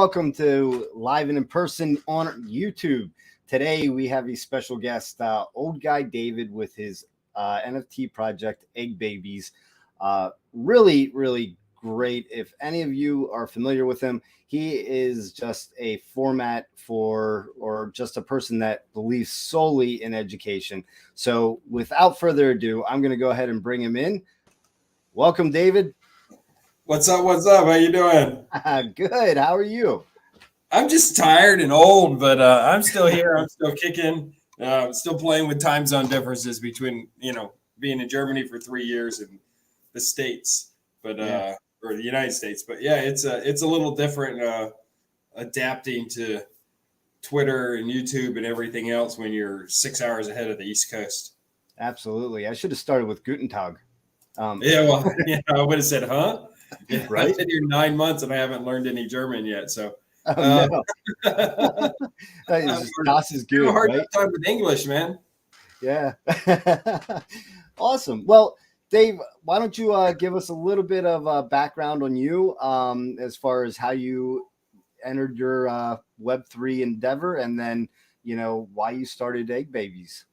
welcome to Live and in Person on YouTube. Today we have a special guest, old guy David, with his NFT project EggBabiez. Really great. If any of you are familiar with him, he is just a format for, or just a person that believes solely in education. So without further ado, I'm going to go ahead and bring him in. Welcome, David. What's up? How you doing? Good. How are you? I'm just tired and old, but I'm still here. I'm still kicking. Still playing with time zone differences between, being in Germany for 3 years and the States, but or the United States. But yeah, it's a little different adapting to Twitter and YouTube and everything else when you're 6 hours ahead of the East Coast. Absolutely. I should have started with Guten Tag. I would have said, huh? Yeah, right. I've been here 9 months and I haven't learned any German yet. So, no. Das is good. I have a hard time with English, man. Yeah. Awesome. Well, Dave, why don't you give us a little bit of background on you as far as how you entered your Web3 endeavor, and then, why you started EggBabiez.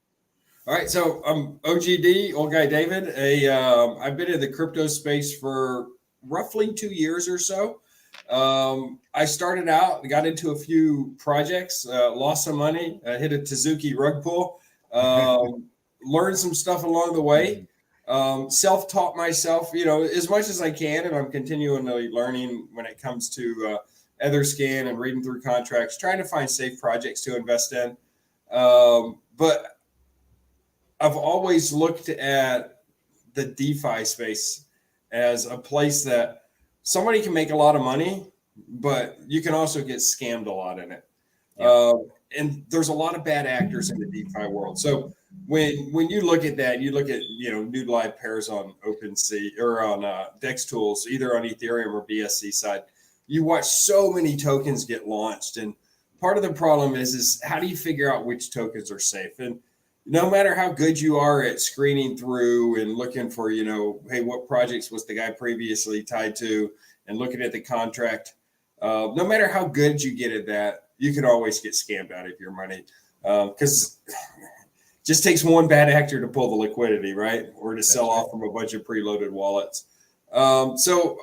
All right. So I'm OGD, old guy David. I've been in the crypto space for roughly 2 years or so. I started out, got into a few projects, lost some money, hit a Tezuki rug pull, learned some stuff along the way, self-taught myself, as much as I can. And I'm continually learning when it comes to Etherscan and reading through contracts, trying to find safe projects to invest in. But I've always looked at the DeFi space as a place that somebody can make a lot of money, but you can also get scammed a lot in it. Yeah. And there's a lot of bad actors in the DeFi world. So when you look at that, you look at, new live pairs on OpenSea or on DEX tools, either on Ethereum or BSC side, you watch so many tokens get launched. And part of the problem is how do you figure out which tokens are safe? And no matter how good you are at screening through and looking for, hey, what projects was the guy previously tied to, and looking at the contract, no matter how good you get at that, you can always get scammed out of your money, because it just takes one bad actor to pull the liquidity, right? Or to sell off from a bunch of preloaded wallets. So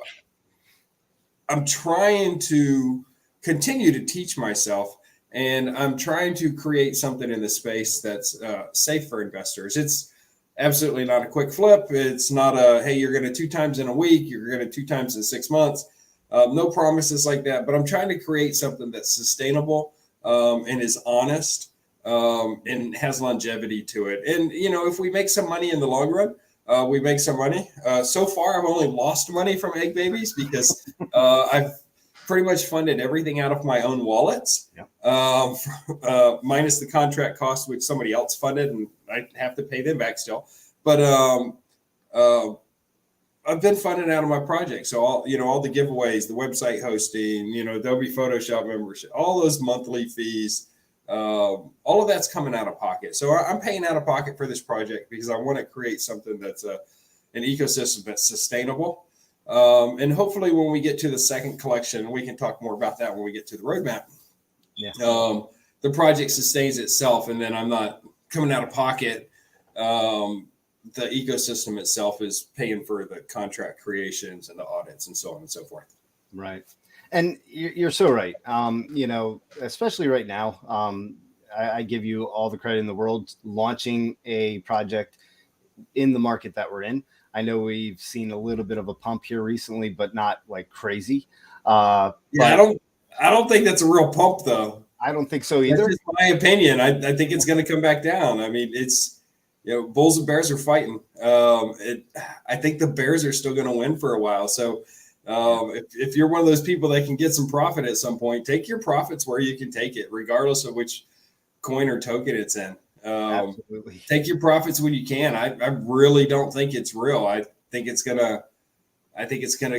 I'm trying to continue to teach myself. And I'm trying to create something in the space that's safe for investors. It's absolutely not a quick flip. It's not hey, you're going to 2 times in a week, you're going to 2 times in 6 months. No promises like that. But I'm trying to create something that's sustainable and is honest and has longevity to it. And, if we make some money in the long run, we make some money. So far, I've only lost money from EggBabiez because I've pretty much funded everything out of my own wallets, minus the contract cost, which somebody else funded, and I have to pay them back still. But I've been funding out of my project. So all the giveaways, the website hosting, Adobe Photoshop membership, all those monthly fees, all of that's coming out of pocket. So I'm paying out of pocket for this project because I want to create something that's an ecosystem that's sustainable. And hopefully when we get to the second collection, we can talk more about that when we get to the roadmap. Yeah. The project sustains itself, and then I'm not coming out of pocket. The ecosystem itself is paying for the contract creations and the audits and so on and so forth. Right. And you're so right. Especially right now, I give you all the credit in the world launching a project in the market that we're in. I know we've seen a little bit of a pump here recently, but not like crazy. I don't think that's a real pump, though. I don't think so either. That's just my opinion. I think it's going to come back down. I mean, it's, bulls and bears are fighting. I think the bears are still going to win for a while. So if you're one of those people that can get some profit at some point, take your profits where you can take it, regardless of which coin or token it's in. Absolutely. Take your profits when you can. I really don't think it's real. I think it's gonna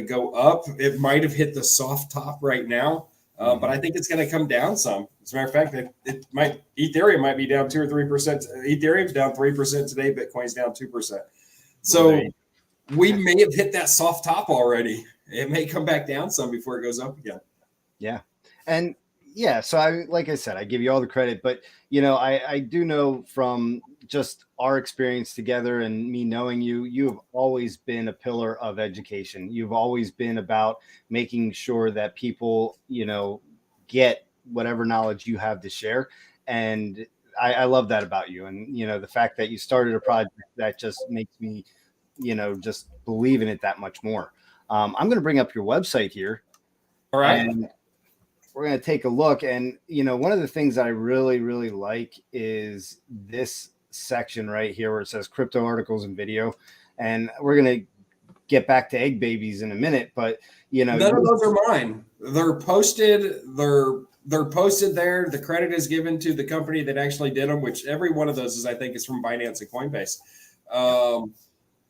go up. It might have hit the soft top right now, but I think it's gonna come down some. As a matter of fact, Ethereum might be down 2 or 3%. Ethereum's down 3% today. Bitcoin's down 2%. So we may have hit that soft top already. It may come back down some before it goes up again. Yeah. And yeah, so like I said, I give you all the credit, but I do know from just our experience together and me knowing you, you have always been a pillar of education. You've always been about making sure that people, get whatever knowledge you have to share. And I love that about you. And, the fact that you started a project that just makes me, just believe in it that much more. I'm going to bring up your website here. All right. And we're going to take a look. And, one of the things that I really, really like is this section right here where it says crypto articles and video. And we're going to get back to EggBabiez in a minute, but, None of those are mine. They're posted. They're posted there. The credit is given to the company that actually did them, which every one of those is, I think, is from Binance and Coinbase.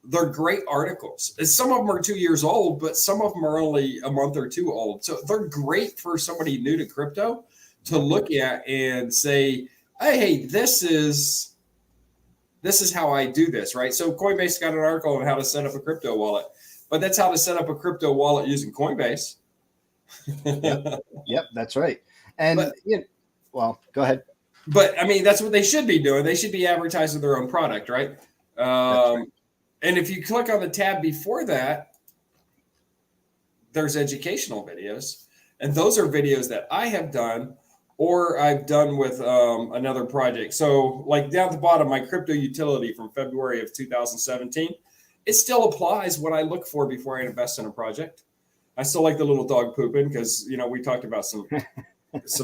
They're great articles. Some of them are 2 years old, but some of them are only a month or two old. So they're great for somebody new to crypto to look at and say, hey, this is how I do this, right? So Coinbase got an article on how to set up a crypto wallet, but that's how to set up a crypto wallet using Coinbase. Yep, that's right. And well, go ahead. But I mean, that's what they should be doing. They should be advertising their own product, right? Right. And if you click on the tab before that, there's educational videos. And those are videos that I have done or I've done with another project. So like down at the bottom, my crypto utility from February of 2017, it still applies what I look for before I invest in a project. I still like the little dog pooping because, we talked about some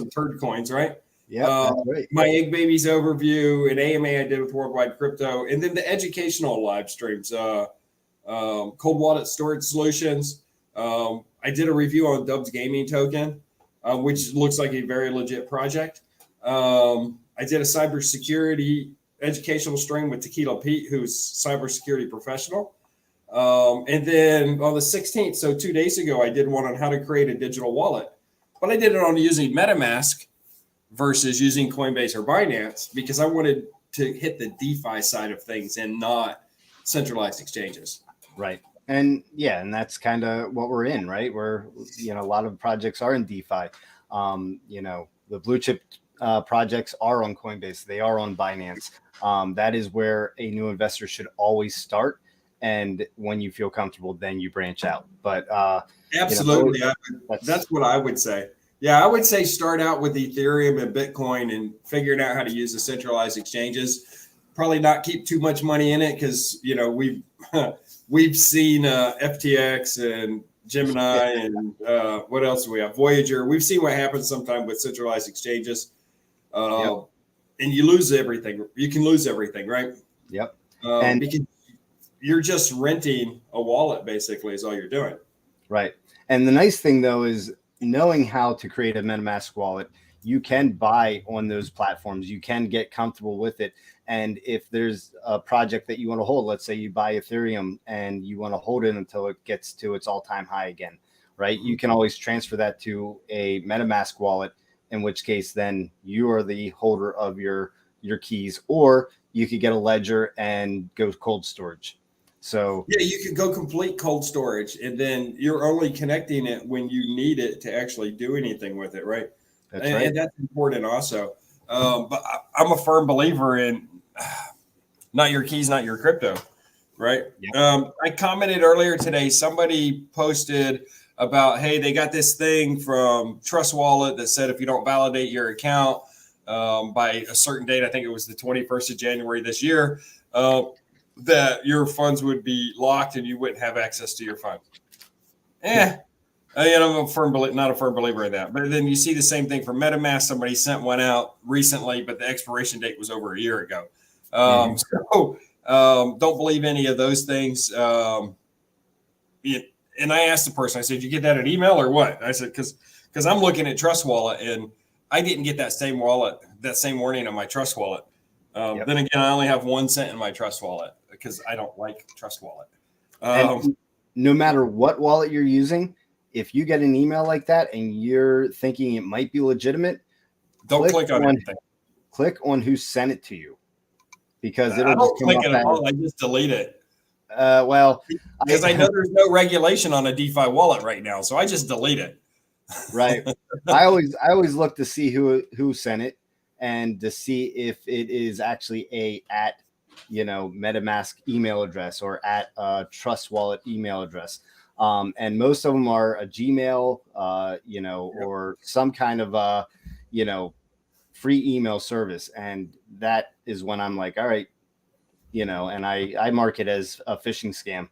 turd coins, right? Yeah, right. My EggBabiez overview, an AMA I did with Worldwide Crypto, and then the educational live streams, cold wallet storage solutions. I did a review on Dub's gaming token, which looks like a very legit project. I did a cybersecurity educational stream with Tequila Pete, who's cybersecurity professional. And then on the 16th, so 2 days ago, I did one on how to create a digital wallet, but I did it on using MetaMask versus using Coinbase or Binance because I wanted to hit the DeFi side of things and not centralized exchanges. Right. And and that's kind of what we're in, right? Where, a lot of projects are in DeFi. The blue chip projects are on Coinbase. They are on Binance. That is where a new investor should always start. And when you feel comfortable, then you branch out. But absolutely, that's what I would say. Yeah, I would say start out with Ethereum and Bitcoin and figuring out how to use the centralized exchanges. Probably not keep too much money in it because we've seen FTX and Gemini and what else do we have? Voyager. We've seen what happens sometimes with centralized exchanges, and you lose everything. You can lose everything, right? Yep. And because you're just renting a wallet, basically, is all you're doing. Right. And the nice thing though is knowing how to create a MetaMask wallet, you can buy on those platforms. You can get comfortable with it. And if there's a project that you want to hold, let's say you buy Ethereum and you want to hold it until it gets to its all-time high again, right? You can always transfer that to a MetaMask wallet, in which case then you are the holder of your keys, or you could get a ledger and go cold storage. So yeah, you could go complete cold storage, and then you're only connecting it when you need it to actually do anything with it, right? That's right. And that's important also. But I'm a firm believer in not your keys, not your crypto, right? Yeah. I commented earlier today, somebody posted about, hey, they got this thing from Trust Wallet that said if you don't validate your account by a certain date, I think it was the 21st of January this year, that your funds would be locked and you wouldn't have access to your funds. I'm not a firm believer in that. But then you see the same thing for MetaMask. Somebody sent one out recently, but the expiration date was over a year ago. So don't believe any of those things. And I asked the person, I said, did you get that in email or what? I said, because I'm looking at Trust Wallet and I didn't get that same warning on my Trust Wallet. Then again, I only have 1 cent in my Trust Wallet because I don't like Trust Wallet. No matter what wallet you're using, if you get an email like that and you're thinking it might be legitimate, don't click on anything. Click on who sent it to you, because it'll just come up. I just delete it. Well, because I know there's no regulation on a DeFi wallet right now, so I just delete it. Right. I always look to see who sent it and to see if it is actually a at MetaMask email address or at a Trust Wallet email address. And most of them are a Gmail, Yep. or some kind of you know, free email service. And that is when I'm like, all right, and I mark it as a phishing scam.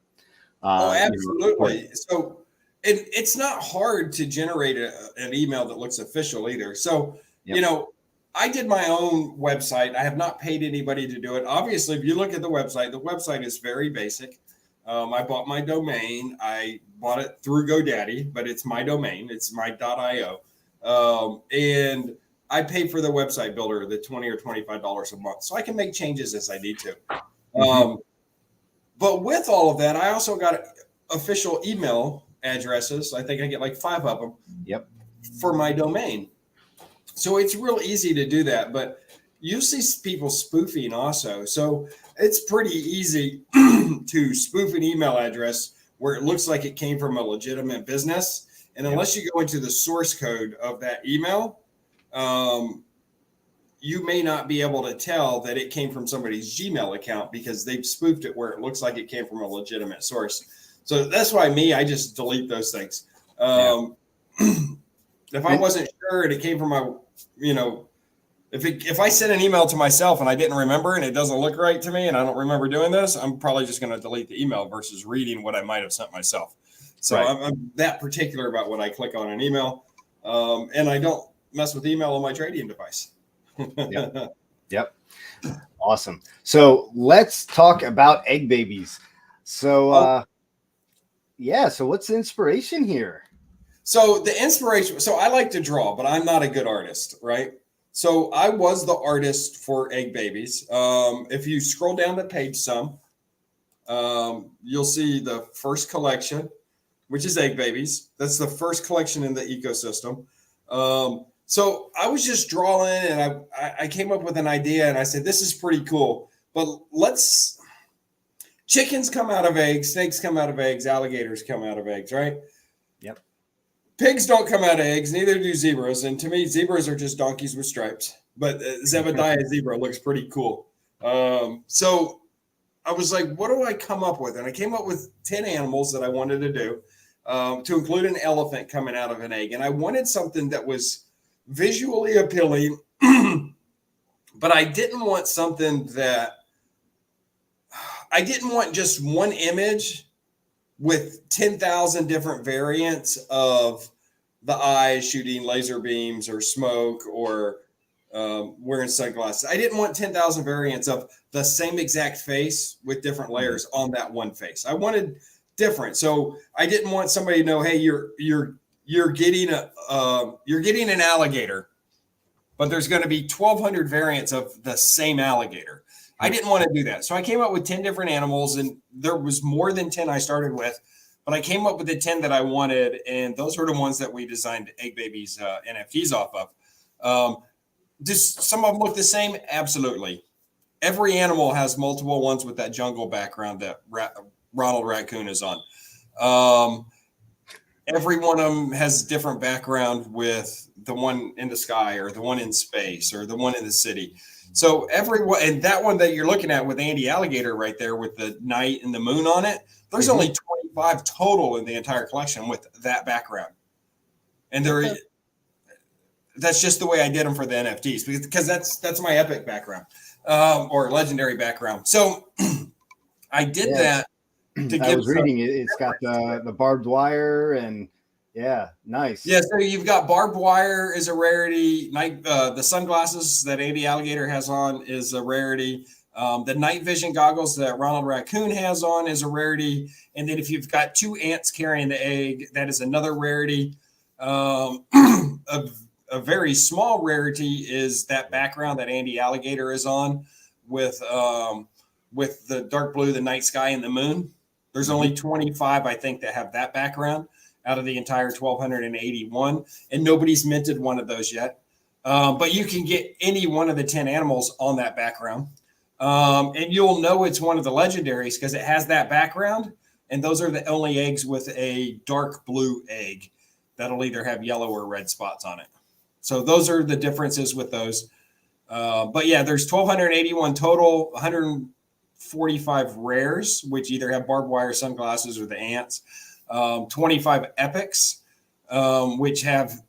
Oh, Report it. absolutely. So it's not hard to generate an email that looks official either. So, you Yep. know, I did my own website. I have not paid anybody to do it. Obviously, if you look at the website is very basic. I bought my domain. I bought it through GoDaddy, but it's my domain. It's my.io. And I pay for the website builder, the $20 or $25 a month. So I can make changes as I need to. Hmm. But with all of that, I also got official email addresses. I think I get like 5 of them Yep. for my domain. So it's real easy to do that. But you see people spoofing also. So it's pretty easy to spoof an email address where it looks like it came from a legitimate business. And Yep. unless you go into the source code of that email, you may not be able to tell that it came from somebody's Gmail account because they've spoofed it where it looks like it came from a legitimate source. So that's why I just delete those things. Yeah. If I wasn't sure and it came from my, if I sent an email to myself and I didn't remember and it doesn't look right to me and I don't remember doing this, I'm probably just going to delete the email versus reading what I might have sent myself. So Right. I'm that particular about when I click on an email, and I don't mess with email on my trading device. Yep. Yep. Awesome. So let's talk about EggBabiez. So Oh, yeah, so what's the inspiration here? so the inspiration, so I like to draw, but I'm not a good artist, right? So I was the artist for EggBabiez. If you scroll down the page some, you'll see the first collection, which is EggBabiez. That's the first collection in the ecosystem. So I was just drawing and I came up with an idea and I said, this is pretty cool, but chickens come out of eggs, snakes come out of eggs, alligators come out of eggs, right? Yep. Pigs don't come out of eggs, neither do zebras. And to me, zebras are just donkeys with stripes. But Zebediah zebra looks pretty cool. So I was like, what do I come up with? And I came up with 10 animals that I wanted to do, to include an elephant coming out of an egg. And I wanted something that was visually appealing, but I didn't want something that I didn't want just one image with 10,000 different variants of the eyes shooting laser beams or smoke or wearing sunglasses. I didn't want 10,000 variants of the same exact face with different layers on that one face. I wanted different. So I didn't want somebody to know, hey, you're getting an alligator, but there's going to be 1,200 variants of the same alligator. I didn't want to do that. So I came up with 10 different animals, and there was more than 10 I started with, but I came up with the 10 that I wanted, and those were the ones that we designed EggBabiez NFTs off of. Does some of them look the same? Absolutely. Every animal has multiple ones with that jungle background that Ronald Raccoon is on. Every one of them has a different background with the one in the sky or the one in space or the one in the city. So everyone, and that one that you're looking at with Andy Alligator right there with the night and the moon on it, there's only 25 total in the entire collection with that background. And that's just the way I did them for the NFTs because that's my epic background, or legendary background. So I did that to I give was reading it. It's got the barbed wire and yeah, nice. Yeah, so you've got barbed wire is a rarity. The sunglasses that Andy Alligator has on is a rarity. The night vision goggles that Ronald Raccoon has on is a rarity. And then if you've got 2 ants carrying the egg, that is another rarity. A very small rarity is that background that Andy Alligator is on with the dark blue, the night sky, and the moon. There's only 25, I think, that have that background out of the entire 1,281, and nobody's minted one of those yet. But you can get any one of the 10 animals on that background. And you'll know it's one of the legendaries because it has that background. And those are the only eggs with a dark blue egg. that'll either have yellow or red spots on it. So those are the differences with those. But yeah, there's 1,281 total, 145 rares, which either have barbed wire sunglasses or the ants, 25 epics, which have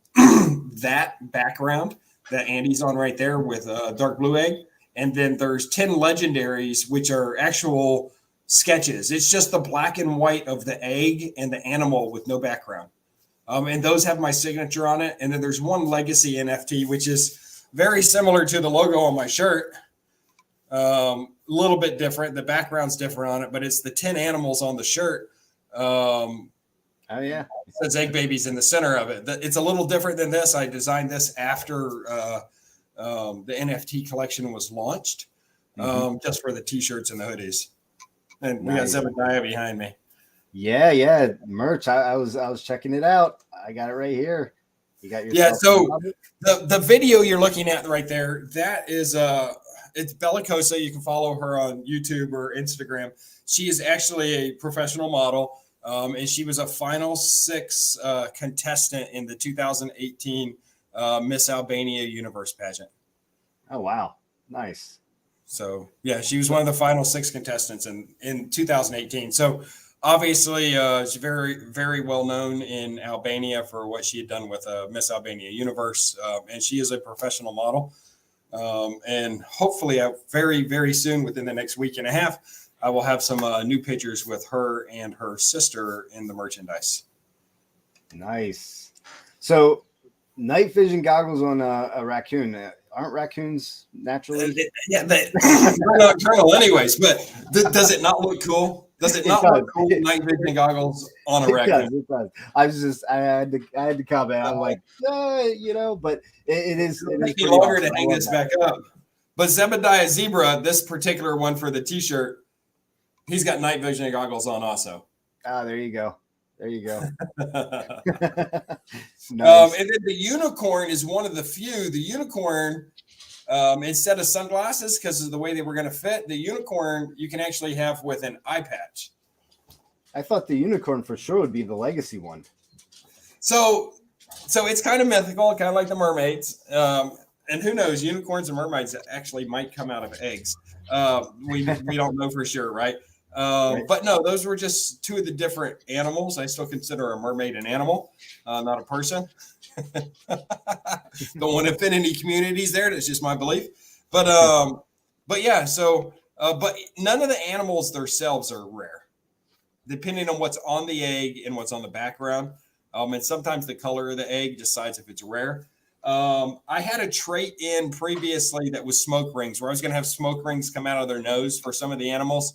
that background that Andy's on right there with dark blue egg. And then there's 10 legendaries, which are actual sketches. It's just the black and white of the egg and the animal with no background. And those have my signature on it. And then there's one legacy NFT, which is very similar to the logo on my shirt. A little bit different. The background's different on it, but it's the 10 animals on the shirt. Oh yeah. It says EggBabiez in the center of it. It's a little different than this. I designed this after the NFT collection was launched, just for the t-shirts and the hoodies. And we got Zebediah behind me. Yeah, merch. I was checking it out. I got it right here. You got your so the video you're looking at right there, that is it's Bellicosa. You can follow her on YouTube or Instagram. She is actually a professional model, and she was a final 6 contestant in the 2018 Miss Albania Universe pageant. Oh wow, nice. So yeah, she was one of the final 6 contestants in 2018. So obviously, she's very, very well known in Albania for what she had done with Miss Albania Universe, and she is a professional model. And hopefully, very, very soon, within the next week and a half, I will have some new pictures with her and her sister in the merchandise. Nice. So, night vision goggles on a raccoon. Aren't raccoons naturally? Yeah, they're nocturnal anyways, but does it not look cool? Does it not look cool? Night vision goggles on a raccoon. It does. I had to comment. I'm like, but it is. It takes me longer to hang this back up. But Zebediah Zebra, this particular one for the t-shirt, he's got night vision goggles on also. Ah, there you go. Nice. And then the unicorn is one of the few. The unicorn, instead of sunglasses, because of the way they were going to fit, the unicorn you can actually have with an eye patch. I thought the unicorn for sure would be the legacy one. So it's kind of mythical, kind of like the mermaids. And who knows, unicorns and mermaids actually might come out of eggs. We don't know for sure, right? But no, those were just 2 of the different animals. I still consider a mermaid an animal, not a person. Don't want to offend any communities there. That's just my belief. But yeah, so but none of the animals themselves are rare, depending on what's on the egg and what's on the background. And sometimes the color of the egg decides if it's rare. I had a trait in previously that was smoke rings, where I was going to have smoke rings come out of their nose for some of the animals.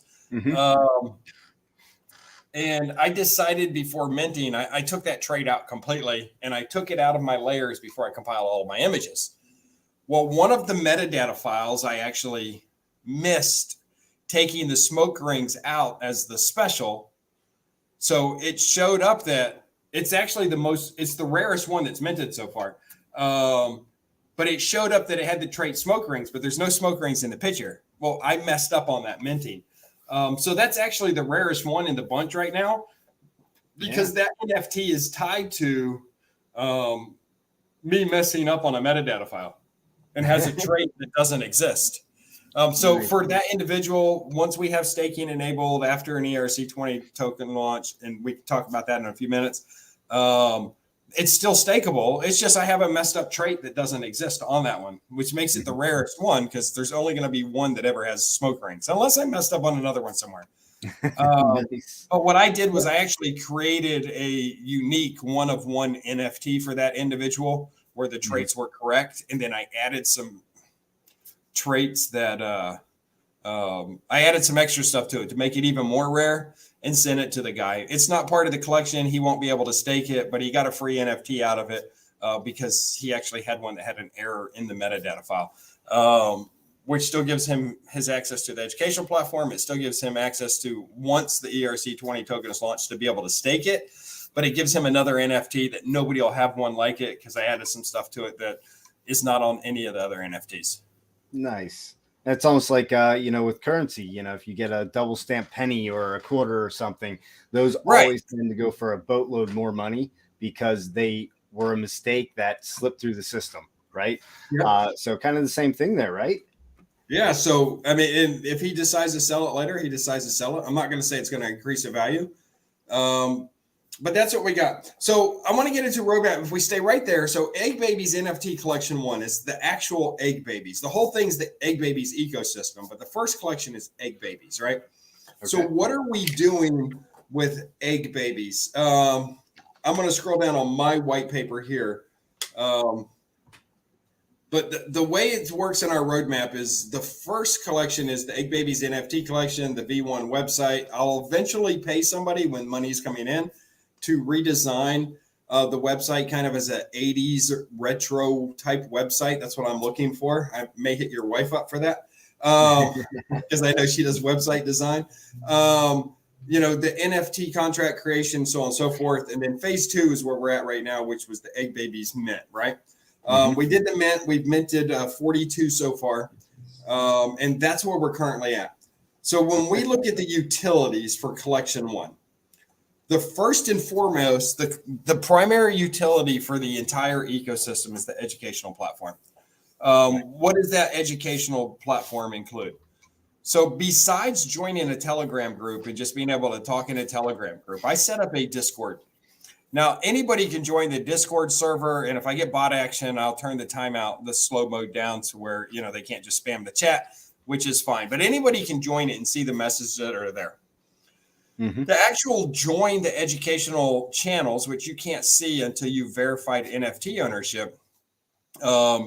And I decided before minting, I took that trait out completely, and I took it out of my layers before I compiled all of my images. Well, one of the metadata files, I actually missed taking the smoke rings out as the special. So it showed up that it's actually it's the rarest one that's minted so far. But it showed up that it had the trait smoke rings, but there's no smoke rings in the picture. Well, I messed up on that minting. So that's actually the rarest one in the bunch right now, because that NFT is tied to me messing up on a metadata file and has a trait that doesn't exist. So for that individual, once we have staking enabled after an ERC20 token launch, and we can talk about that in a few minutes, it's still stakeable. It's just I have a messed up trait that doesn't exist on that one, which makes it the rarest one, because there's only going to be one that ever has smoke rings, unless I messed up on another one somewhere. But what I did was I actually created a unique one-of-one NFT for that individual where the traits were correct. And then I added some traits that I added some extra stuff to it to make it even more rare, and sent it to the guy. It's not part of the collection. He won't be able to stake it, but he got a free NFT out of it because he actually had one that had an error in the metadata file, which still gives him his access to the educational platform. It still gives him access to, once the ERC20 token is launched, to be able to stake it. But it gives him another NFT that nobody will have one like it, because I added some stuff to it that is not on any of the other NFTs. Nice. It's almost like, with currency, if you get a double stamp penny or a quarter or something, those always tend to go for a boatload more money. because they were a mistake that slipped through the system, right? Yep. So kind of the same thing there, right? Yeah. So, I mean, and if he decides to sell it later, he decides to sell it. I'm not going to say it's going to increase the value. But that's what we got. So I want to get into roadmap. If we stay right there, so EggBabiez NFT collection 1 is the actual EggBabiez. The whole thing's the EggBabiez ecosystem, but the first collection is EggBabiez, right? Okay. So what are we doing with EggBabiez? I'm going to scroll down on my white paper here. But the way it works in our roadmap is the first collection is the EggBabiez NFT collection, the V1 website. I'll eventually pay somebody when money's coming in to redesign the website kind of as an 80s retro type website. That's what I'm looking for. I may hit your wife up for that because I know she does website design. The NFT contract creation, so on and so forth. And then phase 2 is where we're at right now, which was the EggBabiez mint, right? We did the mint. We've minted 42 so far. And that's where we're currently at. So when we look at the utilities for collection 1, the first and foremost, the primary utility for the entire ecosystem is the educational platform. What does that educational platform include? So besides joining a Telegram group and just being able to talk in a Telegram group, I set up a Discord. Now, anybody can join the Discord server, and if I get bot action, I'll turn the timeout, the slow mode down to where, they can't just spam the chat, which is fine. But anybody can join it and see the messages that are there. Mm-hmm. The actual join the educational channels, which you can't see until you've verified NFT ownership,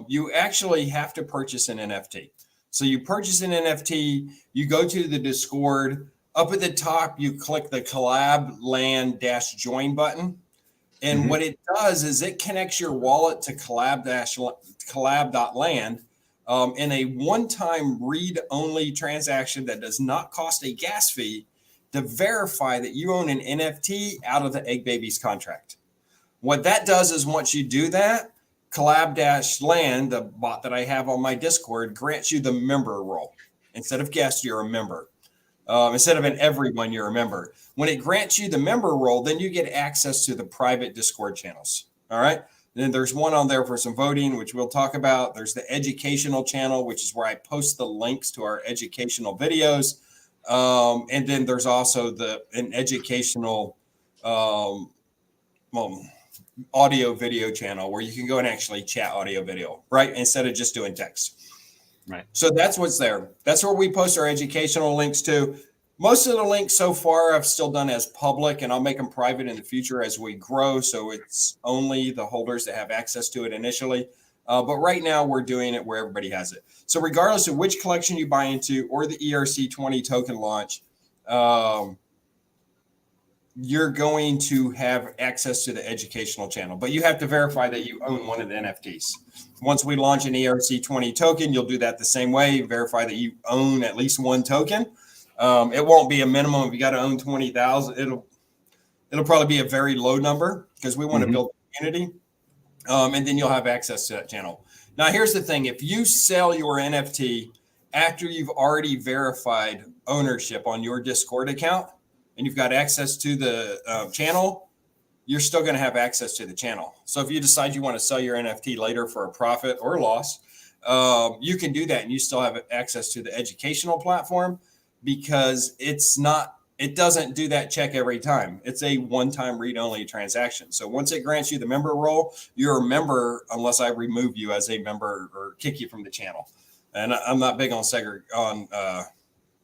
you actually have to purchase an NFT. So you purchase an NFT, you go to the Discord, up at the top, you click the collab land-join button. And what it does is it connects your wallet to collab.land in a one-time read-only transaction that does not cost a gas fee to verify that you own an NFT out of the EggBabiez contract. What that does is once you do that, collab-land, the bot that I have on my Discord, grants you the member role. Instead of guest, you're a member. Instead of an everyone, you're a member. When it grants you the member role, then you get access to the private Discord channels. All right. Then there's one on there for some voting, which we'll talk about. There's the educational channel, which is where I post the links to our educational videos. And then there's also an educational audio video channel where you can go and actually chat audio video, right? Instead of just doing text. Right. So that's what's there. That's where we post our educational links to. Most of the links so far I've still done as public, and I'll make them private in the future as we grow. So it's only the holders that have access to it initially. But right now we're doing it where everybody has it. So regardless of which collection you buy into or the ERC20 token launch, you're going to have access to the educational channel, but you have to verify that you own one of the NFTs. Once we launch an ERC20 token, you'll do that the same way. Verify that you own at least one token. It won't be a minimum. If you got to own 20,000, it'll probably be a very low number because we want to build a community. And then you'll have access to that channel. Now, here's the thing. If you sell your NFT after you've already verified ownership on your Discord account and you've got access to the channel, you're still going to have access to the channel. So if you decide you want to sell your NFT later for a profit or loss, you can do that and you still have access to the educational platform because it doesn't do that check every time. It's a one-time read-only transaction. So once it grants you the member role, you're a member unless I remove you as a member or kick you from the channel. And I'm not big on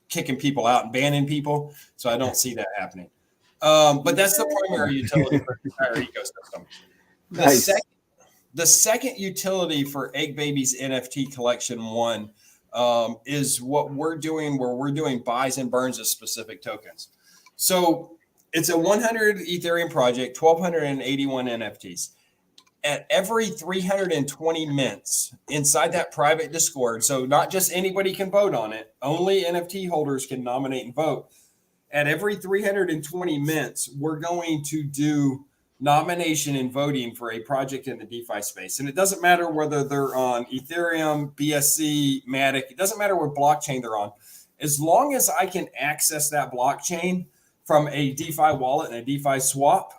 kicking people out and banning people, so I don't see that happening. But that's the primary utility for the entire ecosystem. Nice. The second utility for EggBabiez NFT Collection 1 is what we're doing, where we're doing buys and burns of specific tokens. So it's a 100 Ethereum project, 1,281 NFTs. At every 320 mints inside that private Discord, so not just anybody can vote on it, only NFT holders can nominate and vote. At every 320 mints, we're going to do nomination and voting for a project in the DeFi space. And it doesn't matter whether they're on Ethereum, BSC, Matic, it doesn't matter what blockchain they're on. As long as I can access that blockchain from a DeFi wallet and a DeFi swap,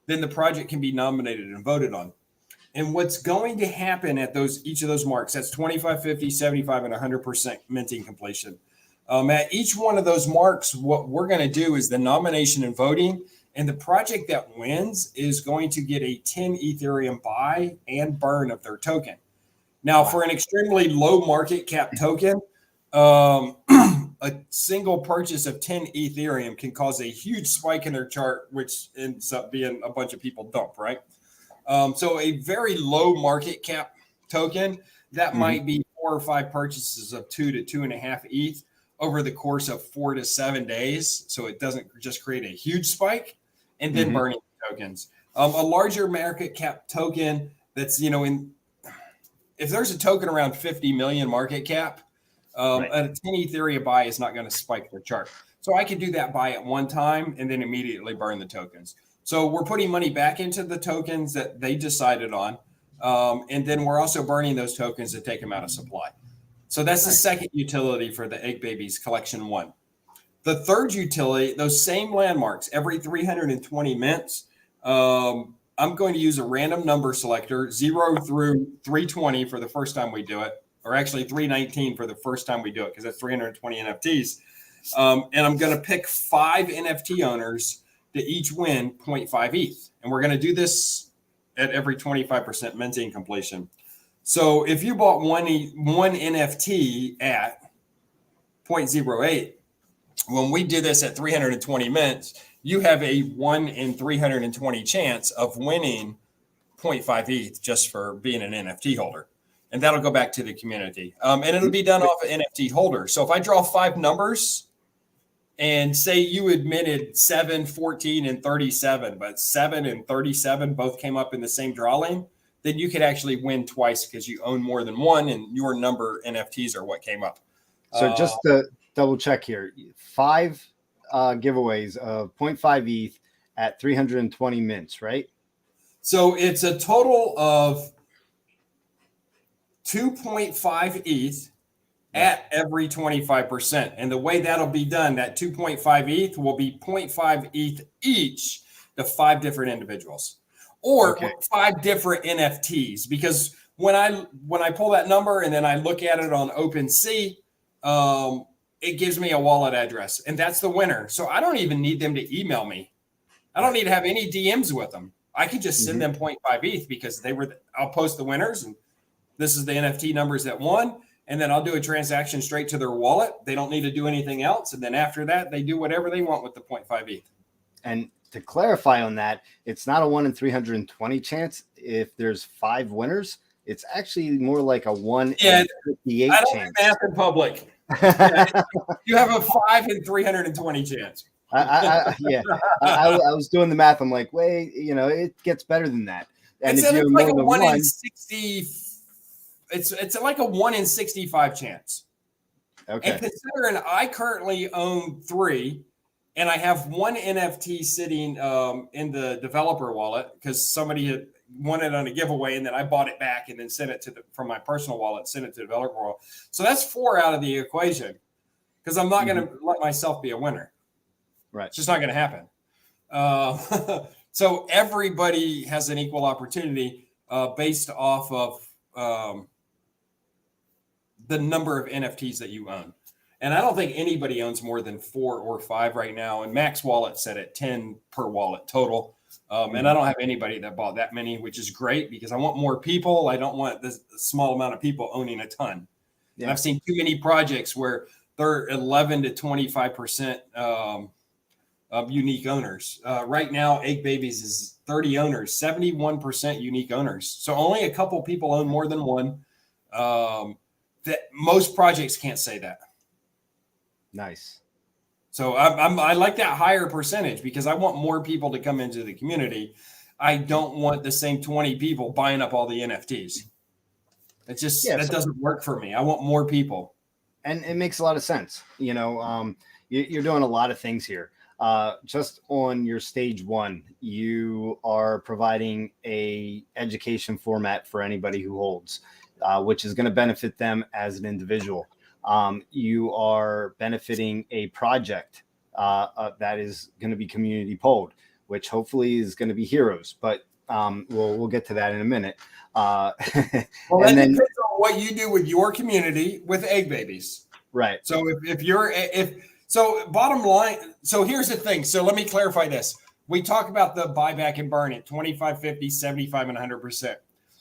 then the project can be nominated and voted on. And what's going to happen at each of those marks, that's 25, 50, 75, and 100% minting completion. At each one of those marks, what we're going to do is the nomination and voting, and the project that wins is going to get a 10 Ethereum buy and burn of their token. Now, for an extremely low market cap token, a single purchase of 10 Ethereum can cause a huge spike in their chart, which ends up being a bunch of people dump, right? So a very low market cap token, that might be 4 or 5 purchases of 2 to 2.5 ETH over the course of 4 to 7 days. So it doesn't just create a huge spike and then burning tokens. A larger market cap token that's, if there's a token around 50 million market cap, a 10 Ethereum buy is not going to spike their chart. So I could do that buy at one time and then immediately burn the tokens. So we're putting money back into the tokens that they decided on. And then we're also burning those tokens to take them out of supply. So that's the second utility for the EggBabiez Collection 1. The third utility, those same landmarks, every 320 mints, I'm going to use a random number selector, 0 through 320 for the first time we do it, or actually 319 for the first time we do it, because that's 320 NFTs. And I'm going to pick 5 NFT owners to each win 0.5 ETH. And we're going to do this at every 25% minting completion. So if you bought one NFT at 0.08, when we do this at 320 mints, you have a 1 in 320 chance of winning 0.5 ETH just for being an NFT holder. And that'll go back to the community. And it'll be done off of NFT holders. So if I draw 5 numbers and say you admitted 7, 14, and 37, but 7 and 37 both came up in the same drawing, then you could actually win twice because you own more than one and your number NFTs are what came up. So just to double check here, 5 giveaways of 0.5 ETH at 320 mints, right? So it's a total of 2.5 ETH at every 25%. And the way that'll be done, that 2.5 ETH will be 0.5 ETH each to 5 different individuals or 5 different NFTs. Because when I pull that number and then I look at it on OpenSea, it gives me a wallet address, and that's the winner. So I don't even need them to email me. I don't need to have any DMs with them. I can just send them 0.5 ETH because I'll post the winners, and this is the NFT numbers that won, and then I'll do a transaction straight to their wallet. They don't need to do anything else. And then after that, they do whatever they want with the 0.5 ETH. And to clarify on that, it's not a 1 in 320 chance. If there's 5 winners, it's actually more like a 1 in 58 I don't chance. do math in public. You have a 5 in 320 chance. I was doing the math. I'm like, wait, it gets better than that. And it's if you're like a more than 1 in 60. It's like a 1 in 65 chance. Okay. And considering I currently own 3, and I have 1 NFT sitting in the developer wallet because somebody had won it on a giveaway, and then I bought it back and then sent it from my personal wallet, sent it to the developer wallet. So that's 4 out of the equation because I'm not going to let myself be a winner. Right. It's just not going to happen. So everybody has an equal opportunity based off of the number of NFTs that you own. And I don't think anybody owns more than 4 or 5 right now. And Max Wallet set at 10 per wallet total. And I don't have anybody that bought that many, which is great because I want more people. I don't want this small amount of people owning a ton. Yeah. And I've seen too many projects where they're 11 to 25% of unique owners. Right now, EggBabiez is 30 owners, 71% unique owners. So only a couple people own more than one. That most projects can't say that. Nice. So I like that higher percentage because I want more people to come into the community. I don't want the same 20 people buying up all the NFTs. It just that doesn't work for me. I want more people. And it makes a lot of sense. You're doing a lot of things here. Just on your stage 1, you are providing a education format for anybody who holds, which is going to benefit them as an individual. You are benefiting a project that is going to be community polled, which hopefully is going to be heroes, but we'll get to that in a minute. Well, that and then, depends on what you do with your community with EggBabies. right. So so bottom line, so here's the thing. So let me clarify this. We talk about the buyback and burn at 25, 50, 75, and 100%.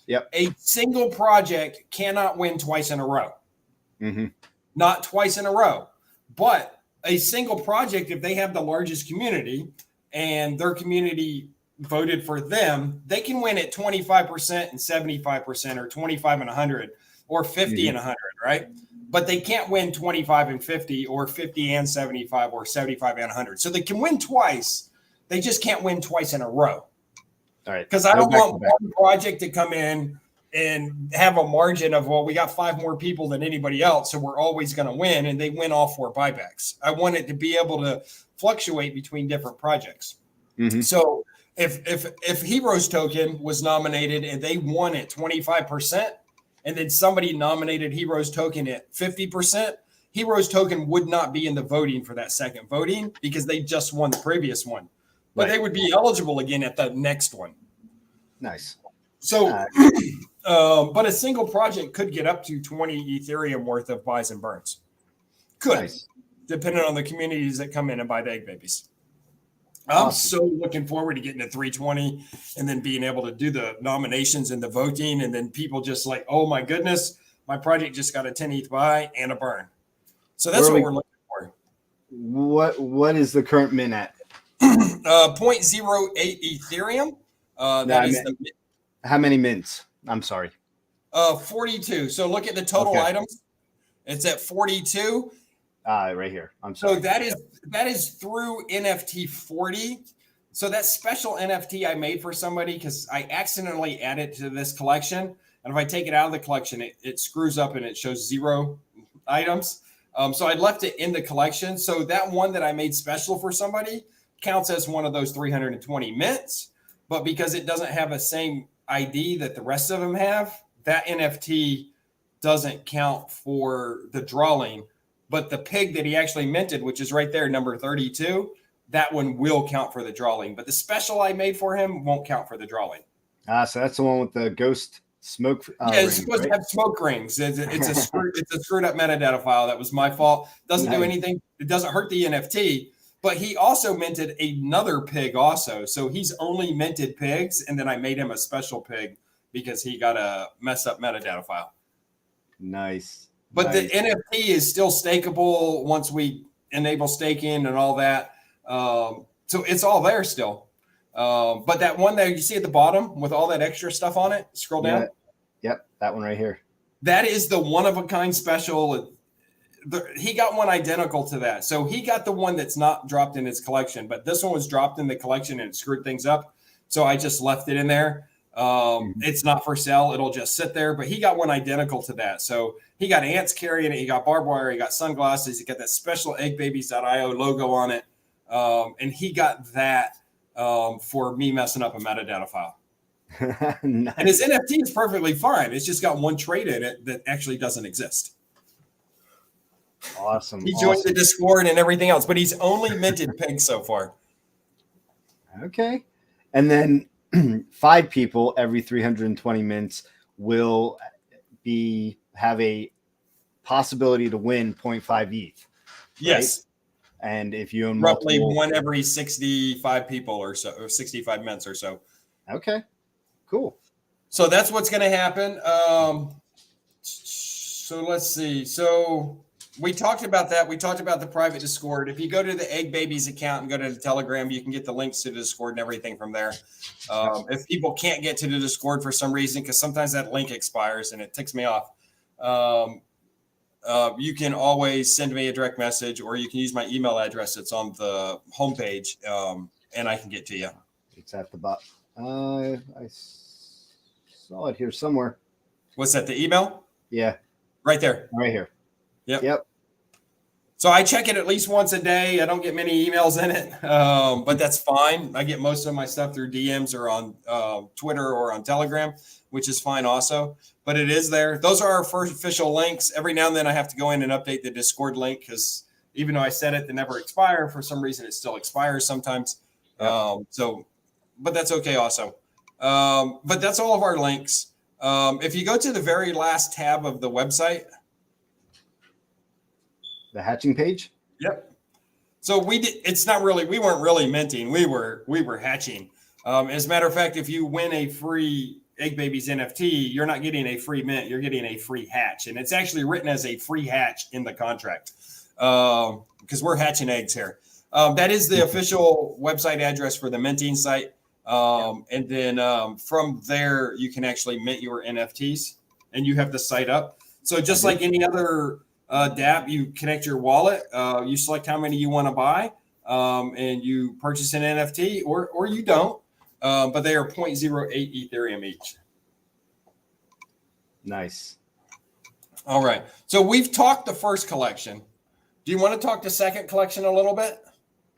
Yep. A single project cannot win twice in a row. Mm-hmm. Not twice in a row. But a single project, if they have the largest community and their community voted for them, they can win at 25% and 75%, or 25 and 100, or 50 and 100, right? But they can't win 25 and 50, or 50 and 75, or 75 and 100. So they can win twice. They just can't win twice in a row. All right. Because I don't want one project to come in and have a margin of, well, we got 5 more people than anybody else, so we're always going to win, and they win all 4 buybacks. I want it to be able to fluctuate between different projects. Mm-hmm. So if Heroes Token was nominated and they won at 25%, and then somebody nominated Heroes Token at 50%, Heroes Token would not be in the voting for that second voting because they just won the previous one. But Right. they would be eligible again at the next one. Nice. So, but a single project could get up to 20 Ethereum worth of buys and burns. Could, Nice. depending on the communities that come in and buy the EggBabies. Awesome. I'm so looking forward to getting to 320 and then being able to do the nominations and the voting, and then people just like, oh my goodness, my project just got a 10 ETH buy and a burn. So that's what we're looking for. What is the current min at? 0.08 Ethereum. How many mints? I'm sorry. 42. So look at the total items. It's at 42. Right here. I'm sorry. So that is through NFT 40. So that special NFT I made for somebody because I accidentally added to this collection. And if I take it out of the collection, it screws up and it shows 0 items. So I left it in the collection. So that one that I made special for somebody counts as one of those 320 mints. But because it doesn't have the same ID that the rest of them have, that NFT doesn't count for the drawing. But the pig that he actually minted, which is right there, number 32, that one will count for the drawing. But the special I made for him won't count for the drawing. So that's the one with the ghost smoke. It's supposed to have smoke rings. It's a screwed up metadata file. That was my fault. Doesn't do anything. It doesn't hurt the NFT. But he also minted another pig also. So he's only minted pigs. And then I made him a special pig because he got a messed up metadata file. Nice. But the NFT is still stakeable once we enable staking and all that. So it's all there still. But that one that you see at the bottom with all that extra stuff on it, scroll down. Yep, that one right here. That is the one-of-a-kind special. He got one identical to that. So he got the one that's not dropped in his collection, but this one was dropped in the collection and it screwed things up. So I just left it in there. It's not for sale. It'll just sit there. But he got one identical to that. So he got ants carrying it. He got barbed wire. He got sunglasses. He got that special EggBabies.io logo on it. And he got that for me messing up a metadata file. Nice. And his NFT is perfectly fine. It's just got one trait in it that actually doesn't exist. Awesome. He joined the Discord and everything else, but he's only minted pigs so far. Okay. And then 5 people every 320 mints will have a possibility to win 0.5 ETH. Yes. Right? And if you own roughly one every 65 people or so, or 65 mints or so. Okay. Cool. So that's what's going to happen. So let's see. So we talked about that. We talked about the private Discord. If you go to the EggBabies account and go to the Telegram, you can get the links to the Discord and everything from there. If people can't get to the Discord for some reason, because sometimes that link expires and it ticks me off, you can always send me a direct message, or you can use my email address. It's on the homepage, and I can get to you. It's at the bottom. I saw it here somewhere. What's that, the email? Yeah. Right there. Right here. Yep. So I check it at least once a day. I don't get many emails in it, but that's fine. I get most of my stuff through DMs or on Twitter or on Telegram, which is fine also. But it is there. Those are our first official links. Every now and then I have to go in and update the Discord link because even though I said it, they never expire. For some reason, it still expires sometimes. Yep. But that's okay also. But that's all of our links. If you go to the very last tab of the website. The hatching page. Yep. So it's not really, we weren't really minting. We were hatching. As a matter of fact, if you win a free EggBabiez NFT, you're not getting a free mint, you're getting a free hatch. And it's actually written as a free hatch in the contract because we're hatching eggs here. That is the official website address for the minting site. And then from there, you can actually mint your NFTs and you have the site up. So just like any other dApp, you connect your wallet, you select how many you want to buy, and you purchase an NFT or you don't. But they are 0.08 Ethereum each. Nice. All right. So we've talked the first collection. Do you want to talk the second collection a little bit?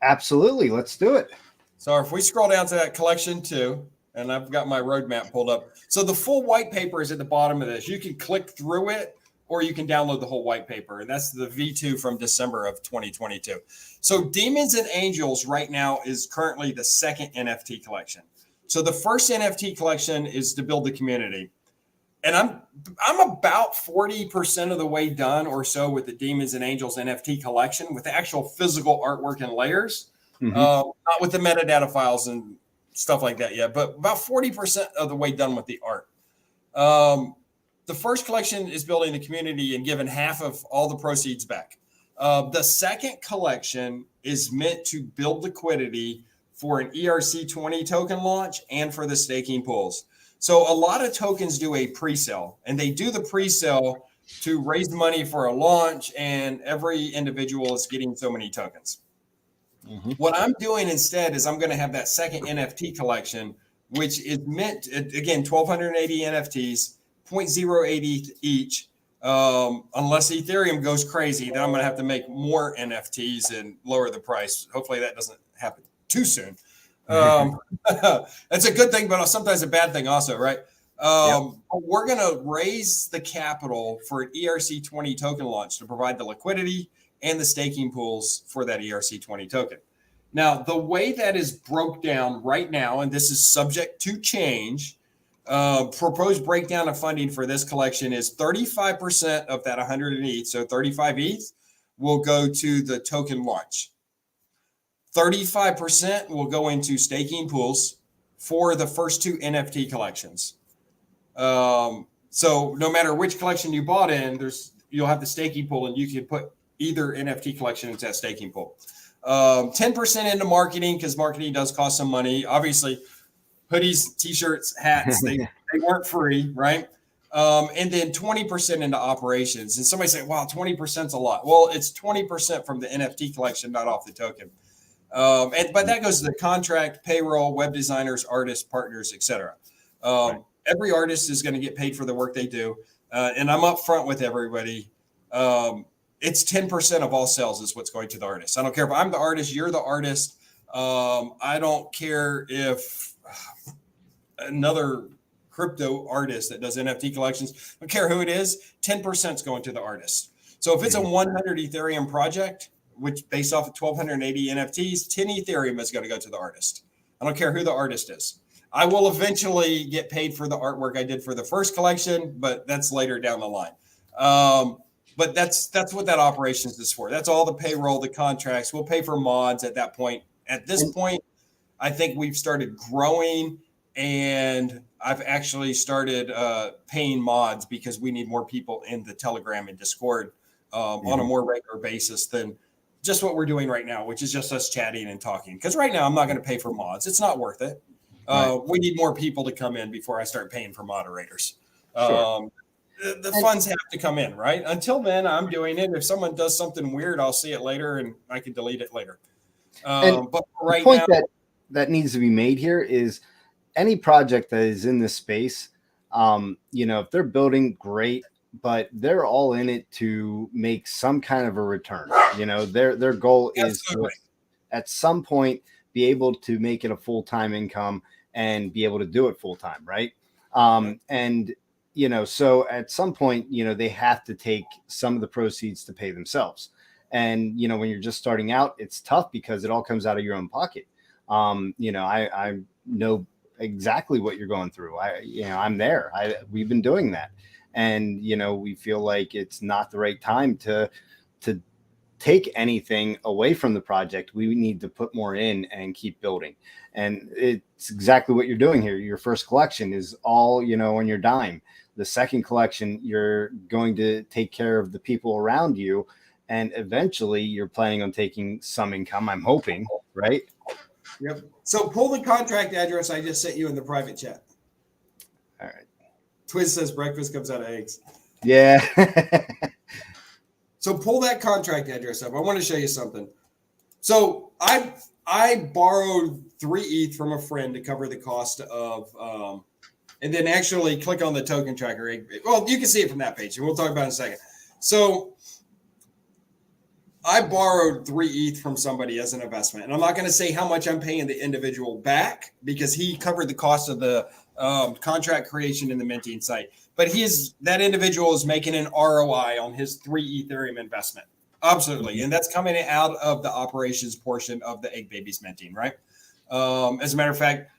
Absolutely. Let's do it. So if we scroll down to that collection 2, and I've got my roadmap pulled up. So the full white paper is at the bottom of this. You can click through it or you can download the whole white paper. And that's the V2 from December of 2022. So Demons and Angels right now is currently the second NFT collection. So the first NFT collection is to build the community. And I'm about 40% of the way done or so with the Demons and Angels NFT collection with the actual physical artwork and layers, not with the metadata files and stuff like that yet, but about 40% of the way done with the art. The first collection is building the community and giving half of all the proceeds back. The second collection is meant to build liquidity for an ERC20 token launch and for the staking pools. So a lot of tokens do a pre-sale, and they do the pre-sale to raise money for a launch, and every individual is getting so many tokens. What I'm doing instead is I'm going to have that second NFT collection, which is meant, again, 1,280 NFTs, 0.08 each. Unless Ethereum goes crazy, then I'm going to have to make more NFTs and lower the price. Hopefully that doesn't happen too soon. That's a good thing, but sometimes a bad thing also, right? We're going to raise the capital for an ERC20 token launch to provide the liquidity and the staking pools for that ERC20 token. Now, the way that is broke down right now, and this is subject to change, proposed breakdown of funding for this collection is 35% of that 100 ETH, so 35 ETH, will go to the token launch. 35% will go into staking pools for the first 2 NFT collections. So no matter which collection you bought in, you'll have the staking pool, and you can put either NFT collection into that staking pool. 10% into marketing, because marketing does cost some money. Obviously, hoodies, t-shirts, hats, they weren't free, right? And then 20% into operations. And somebody say, wow, 20% is a lot. Well, it's 20% from the NFT collection, not off the token. But that goes to the contract, payroll, web designers, artists, partners, etc. Every artist is going to get paid for the work they do. And I'm up front with everybody. It's 10% of all sales is what's going to the artist. I don't care if I'm the artist, you're the artist. I don't care if another crypto artist that does NFT collections, I don't care who it is, 10% is going to the artist. So if it's a 100 Ethereum project, which based off of 1,280 NFTs, 10 Ethereum is going to go to the artist. I don't care who the artist is. I will eventually get paid for the artwork I did for the first collection, but that's later down the line. But that's what that operations is for. That's all the payroll, the contracts. We'll pay for mods at that point. At this point, I think we've started growing, and I've actually started paying mods because we need more people in the Telegram and Discord on a more regular basis than just what we're doing right now, which is just us chatting and talking. Because right now I'm not going to pay for mods. It's not worth it. We need more people to come in before I start paying for moderators. The funds have to come in, right? Until then, I'm doing it. If someone does something weird, I'll see it later and I can delete it later. But right the point now, that needs to be made here is any project that is in this space, if they're building, great, but they're all in it to make some kind of a return. Their goal is to, at some point, be able to make it a full-time income and be able to do it full-time, right? So at some point, they have to take some of the proceeds to pay themselves. And, when you're just starting out, it's tough because it all comes out of your own pocket. I know exactly what you're going through. I'm there. We've been doing that. And, we feel like it's not the right time to take anything away from the project. We need to put more in and keep building. And it's exactly what you're doing here. Your first collection is all, on your dime. The second collection, you're going to take care of the people around you. And eventually you're planning on taking some income, I'm hoping, right? Yep. So pull the contract address I just sent you in the private chat. All right. Twiz says breakfast comes out of eggs. Yeah. So pull that contract address up. I want to show you something. So I borrowed 3 ETH from a friend to cover the cost of, and then actually click on the token tracker. Well, you can see it from that page, and we'll talk about it in a second. So I borrowed 3 ETH from somebody as an investment, and I'm not going to say how much I'm paying the individual back because he covered the cost of the contract creation and the minting site. But that individual is making an ROI on his 3 Ethereum investment. Absolutely. And that's coming out of the operations portion of the EggBabiez minting, right? As a matter of fact,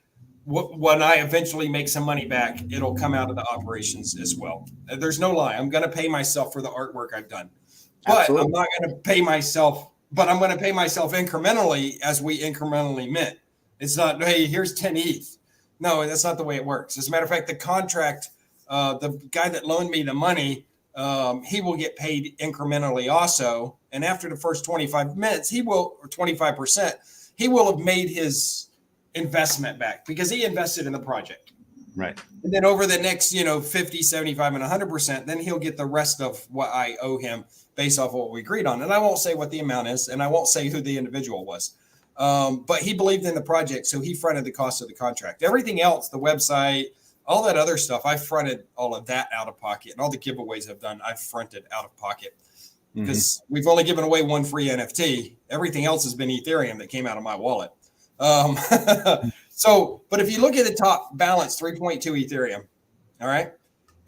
when I eventually make some money back, it'll come out of the operations as well. There's no lie. I'm going to pay myself for the artwork I've done. But Absolutely. I'm not going to pay myself, but I'm going to pay myself incrementally as we incrementally mint. It's not, hey, here's 10 ETH. No, that's not the way it works. As a matter of fact, the contract, the guy that loaned me the money, he will get paid incrementally also. And after the first 25 minutes, or 25%, he will have made his investment back because he invested in the project. Right. And then over the next, 50, 75, and 100%, then he'll get the rest of what I owe him based off of what we agreed on. And I won't say what the amount is, and I won't say who the individual was. But he believed in the project, so he fronted the cost of the contract. Everything else, the website, all that other stuff, I fronted all of that out of pocket. And all the giveaways I've done, I've fronted out of pocket because we've only given away one free NFT. Everything else has been Ethereum that came out of my wallet. But if you look at the top balance, 3.2 Ethereum, all right?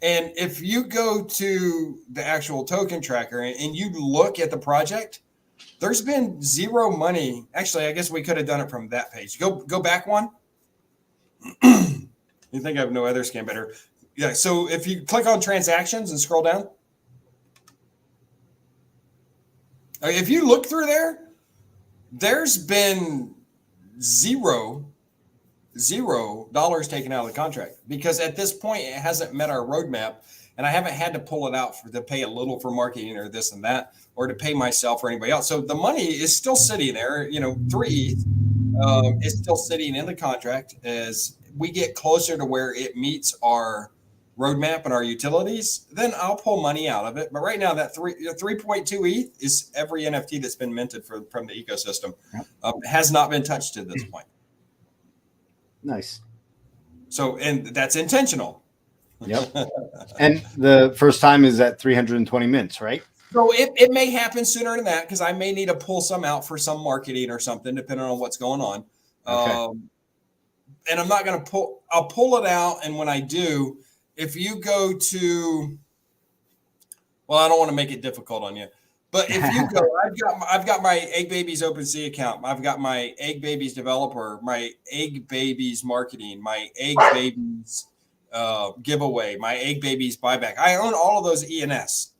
And if you go to the actual token tracker and you look at the project, there's been zero money. Actually, I guess we could have done it from that page. Go back one. You think I have no other scan better? Yeah. So if you click on transactions and scroll down, if you look through there, there's been $0 taken out of the contract because at this point it hasn't met our roadmap, and I haven't had to pull it out to pay a little for marketing or this and that, or to pay myself or anybody else. So the money is still sitting there. 3 ETH is still sitting in the contract. As we get closer to where it meets our roadmap and our utilities, then I'll pull money out of it. But right now, that 3.2 ETH is every NFT that's been minted from the ecosystem. Has not been touched to this point. Nice. So, and that's intentional. Yep. And the first time is at 320 mints, right? So it may happen sooner than that because I may need to pull some out for some marketing or something, depending on what's going on. Okay. And I'm not going to I'll pull it out. And when I do, if you go to, well, I don't want to make it difficult on you, but if you go, I've got my EggBabiez OpenSea account. I've got my EggBabiez developer, my EggBabiez marketing, my EggBabiez giveaway, my EggBabiez buyback. I own all of those ENS.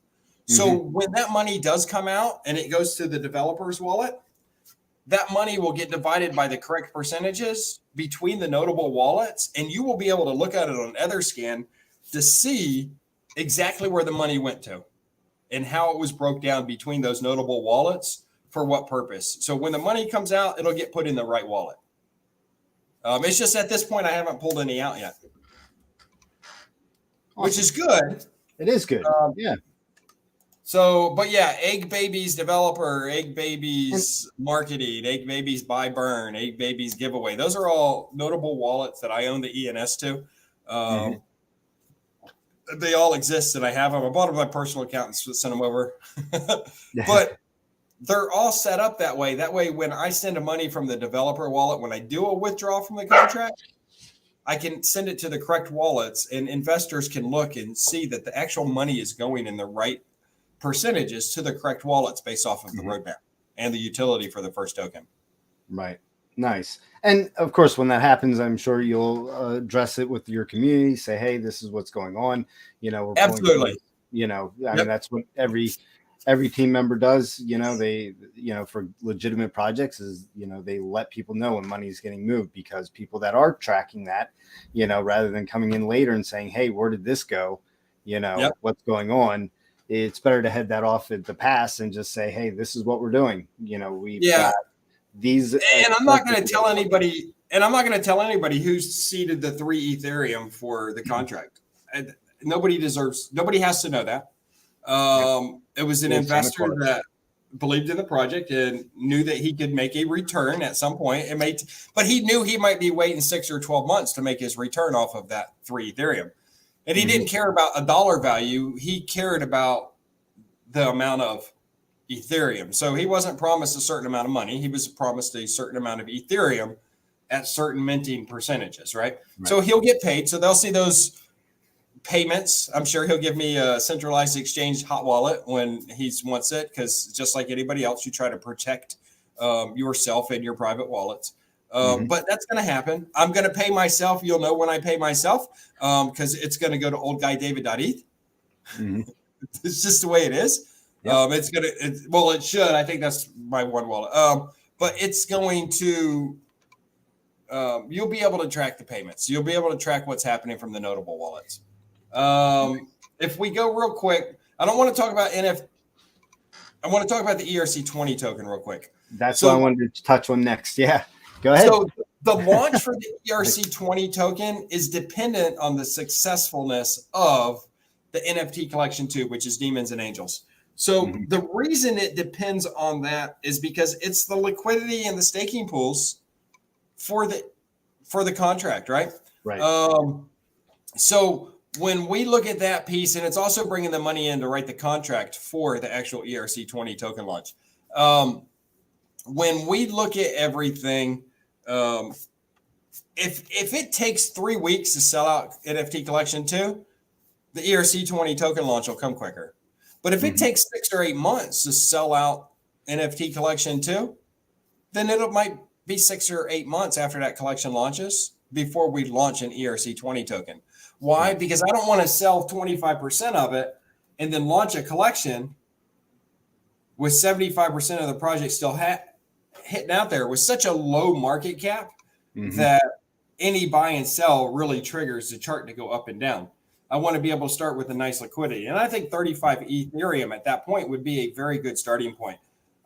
So when that money does come out and it goes to the developer's wallet, that money will get divided by the correct percentages between the notable wallets, and you will be able to look at it on Etherscan to see exactly where the money went to and how it was broke down between those notable wallets for what purpose. So when the money comes out, it'll get put in the right wallet. It's just at this point, I haven't pulled any out yet, which is good. It is good. Yeah. So, but yeah, EggBabiez developer, EggBabiez marketing, EggBabiez buy burn, EggBabiez giveaway. Those are all notable wallets that I own the ENS to. They all exist and I have them. I bought them on my personal account and sent them over. But they're all set up that way. That way, when I send money from the developer wallet, when I do a withdrawal from the contract, I can send it to the correct wallets and investors can look and see that the actual money is going in the right percentages to the correct wallets based off of the roadmap and the utility for the first token. Right. Nice. And of course, when that happens, I'm sure you'll address it with your community. Say, hey, this is what's going on. We're pulling for Absolutely. this. I mean, Yep. that's what every team member does. They for legitimate projects is they let people know when money's getting moved, because people that are tracking that, rather than coming in later and saying, hey, where did this go? Yep. What's going on? It's better to head that off at the pass and just say, hey, this is what we're doing. We've Yeah. got these. And I'm not going to tell anybody, who's seeded the 3 Ethereum for the contract. Nobody has to know that. It was an investor that believed in the project and knew that he could make a return at some point. But he knew he might be waiting 6 or 12 months to make his return off of that 3 Ethereum. And he didn't care about a dollar value. He cared about the amount of Ethereum. So he wasn't promised a certain amount of money. He was promised a certain amount of Ethereum at certain minting percentages, right? So he'll get paid. So they'll see those payments. I'm sure he'll give me a centralized exchange hot wallet when he wants it, because just like anybody else, you try to protect yourself and your private wallets. But that's going to happen. I'm going to pay myself. You'll know when I pay myself, because it's going to go to oldguydavid.eth. It's just the way it is. Yep. It should. I think that's my one wallet. But it's going to, you'll be able to track the payments. You'll be able to track what's happening from the notable wallets. If we go real quick, I don't want to talk about NFT. I want to talk about the ERC20 token real quick. That's what I wanted to touch on next. Yeah, go ahead. So the launch for the ERC20 token is dependent on the successfulness of the NFT collection 2, which is Demons and Angels. So the reason it depends on that is because it's the liquidity and the staking pools for the contract, right? Right. So when we look at that piece, and it's also bringing the money in to write the contract for the actual ERC20 token launch. When we look at everything, if it takes 3 weeks to sell out NFT collection 2, the ERC20 token launch will come quicker. But if it takes 6 or 8 months to sell out NFT collection 2, then it might be 6 or 8 months after that collection launches before we launch an ERC20 token. Why? Because I don't want to sell 25% of it and then launch a collection with 75% of the project still hitting out there with such a low market cap that any buy and sell really triggers the chart to go up and down. I want to be able to start with a nice liquidity. And I think 35 Ethereum at that point would be a very good starting point.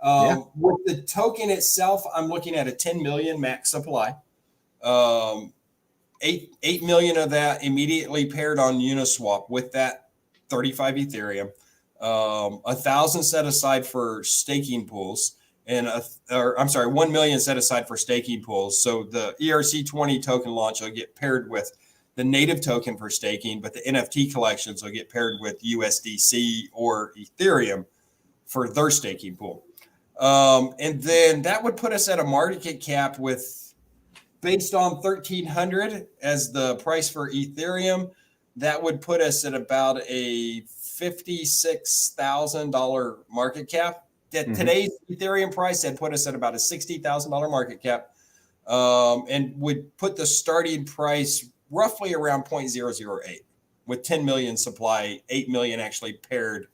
With the token itself, I'm looking at a 10 million max supply. 8 million of that immediately paired on Uniswap with that 35 Ethereum. 1,000 set aside for staking pools, and 1 million set aside for staking pools. So the ERC20 token launch will get paired with the native token for staking, but the NFT collections will get paired with USDC or Ethereum for their staking pool. And then that would put us at a market cap based on 1,300 as the price for Ethereum. That would put us at about a $56,000 market cap. Today's Ethereum price had put us at about a $60,000 market cap, and would put the starting price roughly around 0.008 with 10 million supply, 8 million actually paired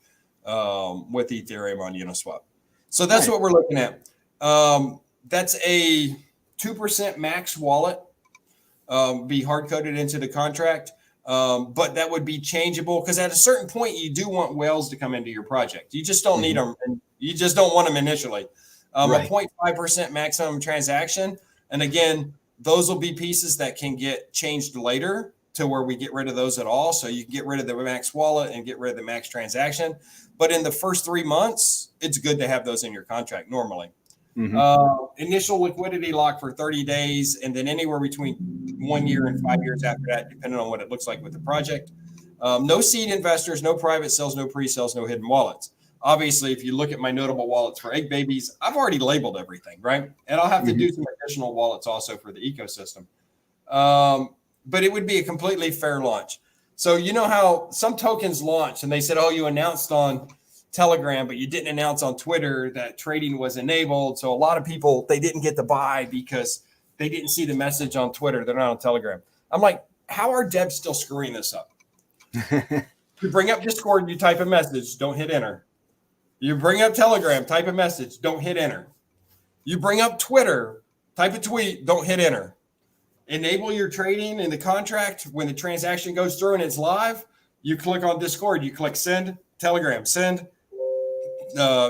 with Ethereum on Uniswap. So that's what we're looking at. That's a 2% max wallet, be hard coded into the contract. But that would be changeable, because at a certain point you do want whales to come into your project. You just don't need them, and you just don't want them initially. A 0.5% maximum transaction, and again, those will be pieces that can get changed later to where we get rid of those at all. So you can get rid of the max wallet and get rid of the max transaction. But in the first 3 months, it's good to have those in your contract normally. Initial liquidity lock for 30 days, and then anywhere between 1 year and 5 years after that, depending on what it looks like with the project. No seed investors, no private sales, no pre-sales, no hidden wallets. Obviously, if you look at my notable wallets for EggBabiez, I've already labeled everything, right? And I'll have to do some additional wallets also for the ecosystem. But it would be a completely fair launch. So you know how some tokens launch and they said, oh, you announced on Telegram, but you didn't announce on Twitter that trading was enabled. So a lot of people, they didn't get to buy because they didn't see the message on Twitter. They're not on Telegram. I'm like, how are devs still screwing this up? You bring up Discord, you type a message, don't hit enter. You bring up Telegram, type a message, don't hit enter. You bring up Twitter, type a tweet, don't hit enter. Enable your trading in the contract. When the transaction goes through and it's live, you click on Discord, you click send, Telegram, send,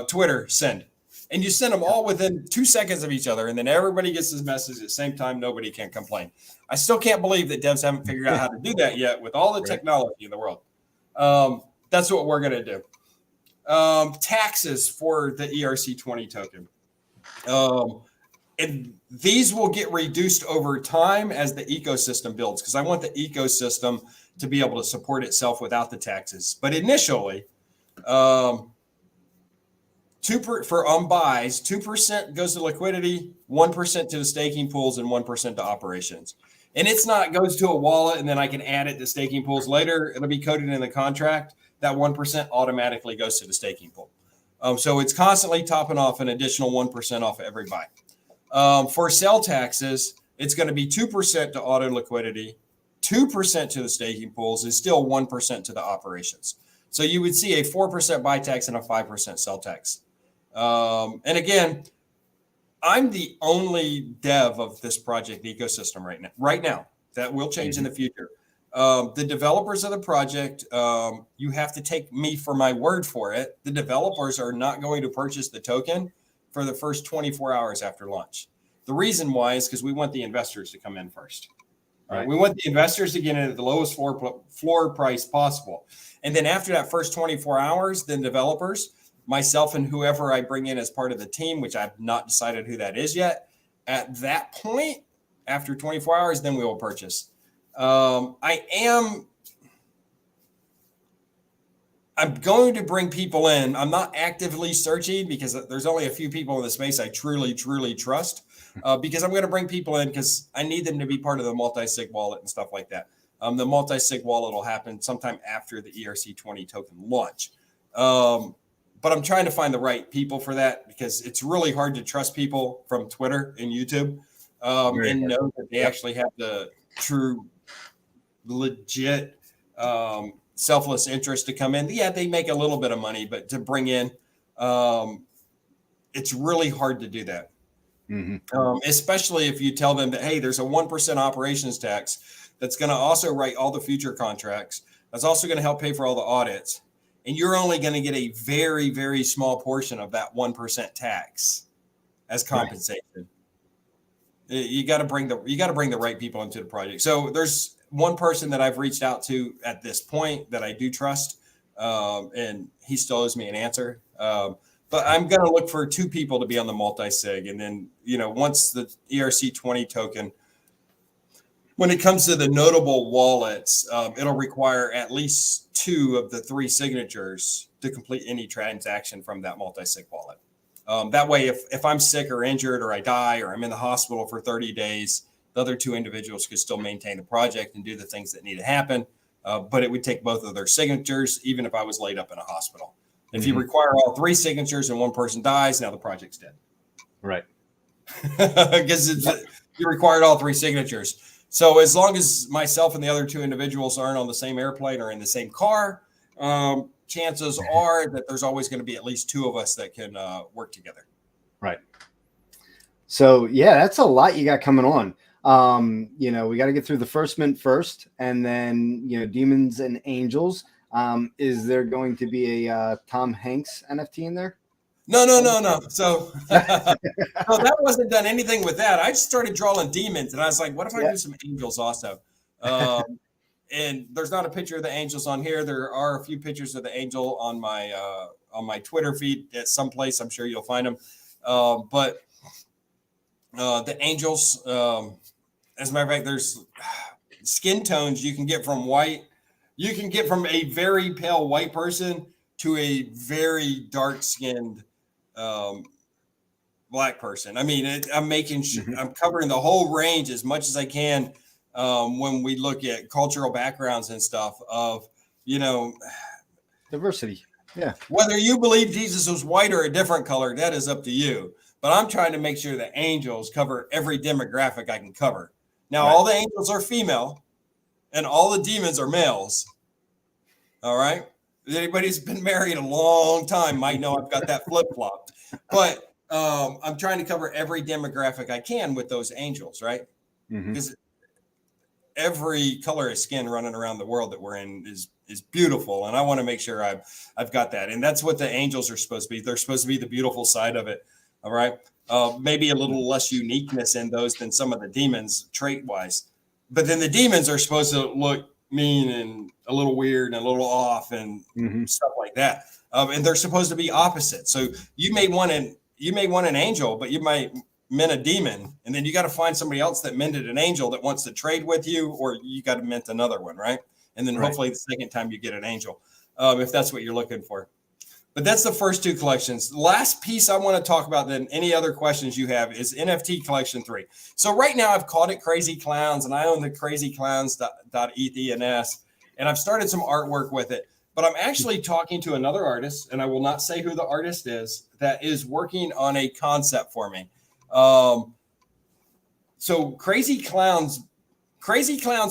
Twitter, send. And you send them all within 2 seconds of each other. And then everybody gets this message at the same time. Nobody can complain. I still can't believe that devs haven't figured out how to do that yet with all the technology in the world. That's what we're going to do. Taxes for the ERC20 token. And these will get reduced over time as the ecosystem builds, because I want the ecosystem to be able to support itself without the taxes. But initially, for buys, 2% goes to liquidity, 1% to the staking pools, and 1% to operations. And it's not goes to a wallet and then I can add it to staking pools later. It'll be coded in the contract. That 1% automatically goes to the staking pool. So it's constantly topping off an additional 1% off every buy. For sell taxes, it's going to be 2% to auto liquidity, 2% to the staking pools, and still 1% to the operations. So you would see a 4% buy tax and a 5% sell tax. And again, I'm the only dev of this project ecosystem right now. That will change in the future. The developers of the project, you have to take me for my word for it. The developers are not going to purchase the token for the first 24 hours after launch. The reason why is because we want the investors to come in first. All right. We want the investors to get in at the lowest floor price possible. And then after that first 24 hours, then developers, myself and whoever I bring in as part of the team, which I've not decided who that is yet, at that point, after 24 hours, then we will purchase. I'm going to bring people in. I'm not actively searching because there's only a few people in the space I truly, truly trust, because I'm going to bring people in because I need them to be part of the multi-sig wallet and stuff like that. The multi-sig wallet will happen sometime after the ERC20 token launch. But I'm trying to find the right people for that because it's really hard to trust people from Twitter and YouTube and know that they actually have the true, legit, selfless interest to come in. Yeah, they make a little bit of money, but to bring in, it's really hard to do that. Especially if you tell them that, hey, there's a 1% operations tax that's going to also write all the future contracts. That's also going to help pay for all the audits. And you're only going to get a very, very small portion of that 1% tax as compensation. Right. You got to bring the right people into the project. So there's one person that I've reached out to at this point that I do trust, and he still owes me an answer. But I'm going to look for 2 people to be on the multi-sig. And then, once the ERC20 token, when it comes to the notable wallets, it'll require at least 2 of the 3 signatures to complete any transaction from that multi-sig wallet. That way, if I'm sick or injured or I die or I'm in the hospital for 30 days, the other 2 individuals could still maintain the project and do the things that need to happen. But it would take both of their signatures, even if I was laid up in a hospital. If you require all 3 signatures and one person dies, now the project's dead. Right. Because you required all 3 signatures. So as long as myself and the other 2 individuals aren't on the same airplane or in the same car, chances are that there's always going to be at least 2 of us that can work together. Right. So, yeah, that's a lot you got coming on. We got to get through the first mint first, and then, Demons and Angels. Is there going to be a Tom Hanks NFT in there? No. So that wasn't done anything with that. I just started drawing demons, and I was like, what if I do some angels also? And there's not a picture of the angels on here. There are a few pictures of the angel on my Twitter feed at some place. I'm sure you'll find them. But the angels, as a matter of fact, there's skin tones you can get from white. You can get from a very pale white person to a very dark-skinned black person. I mean, I'm covering the whole range as much as I can when we look at cultural backgrounds and stuff of, diversity. Yeah. Whether you believe Jesus was white or a different color, that is up to you. but I'm trying to make sure that angels cover every demographic I can cover. Now, Right. all the angels are female and all the demons are males. All right. Anybody who's been married a long time might know I've got that flip flop, but I'm trying to cover every demographic I can with those angels, right? Because every color of skin running around the world that we're in is beautiful, and I want to make sure I've got that, and that's what the angels are supposed to be. They're supposed to be the beautiful side of it. All right, maybe a little less uniqueness in those than some of the demons trait wise, but then the demons are supposed to look mean and a little weird and a little off and stuff like that, and they're supposed to be opposite. So you may want an angel, but you might mint a demon, and then you got to find somebody else that minted an angel that wants to trade with you, or you got to mint another one, right? And then hopefully the second time you get an angel, if that's what you're looking for. But that's the first two collections. The last piece I want to talk about, then any other questions you have, is NFT collection 3. So right now I've called it Crazy Clowns, and I own the crazyclowns.eth, and I've started some artwork with it. But I'm actually talking to another artist, and I will not say who the artist is, that is working on a concept for me. So crazy clowns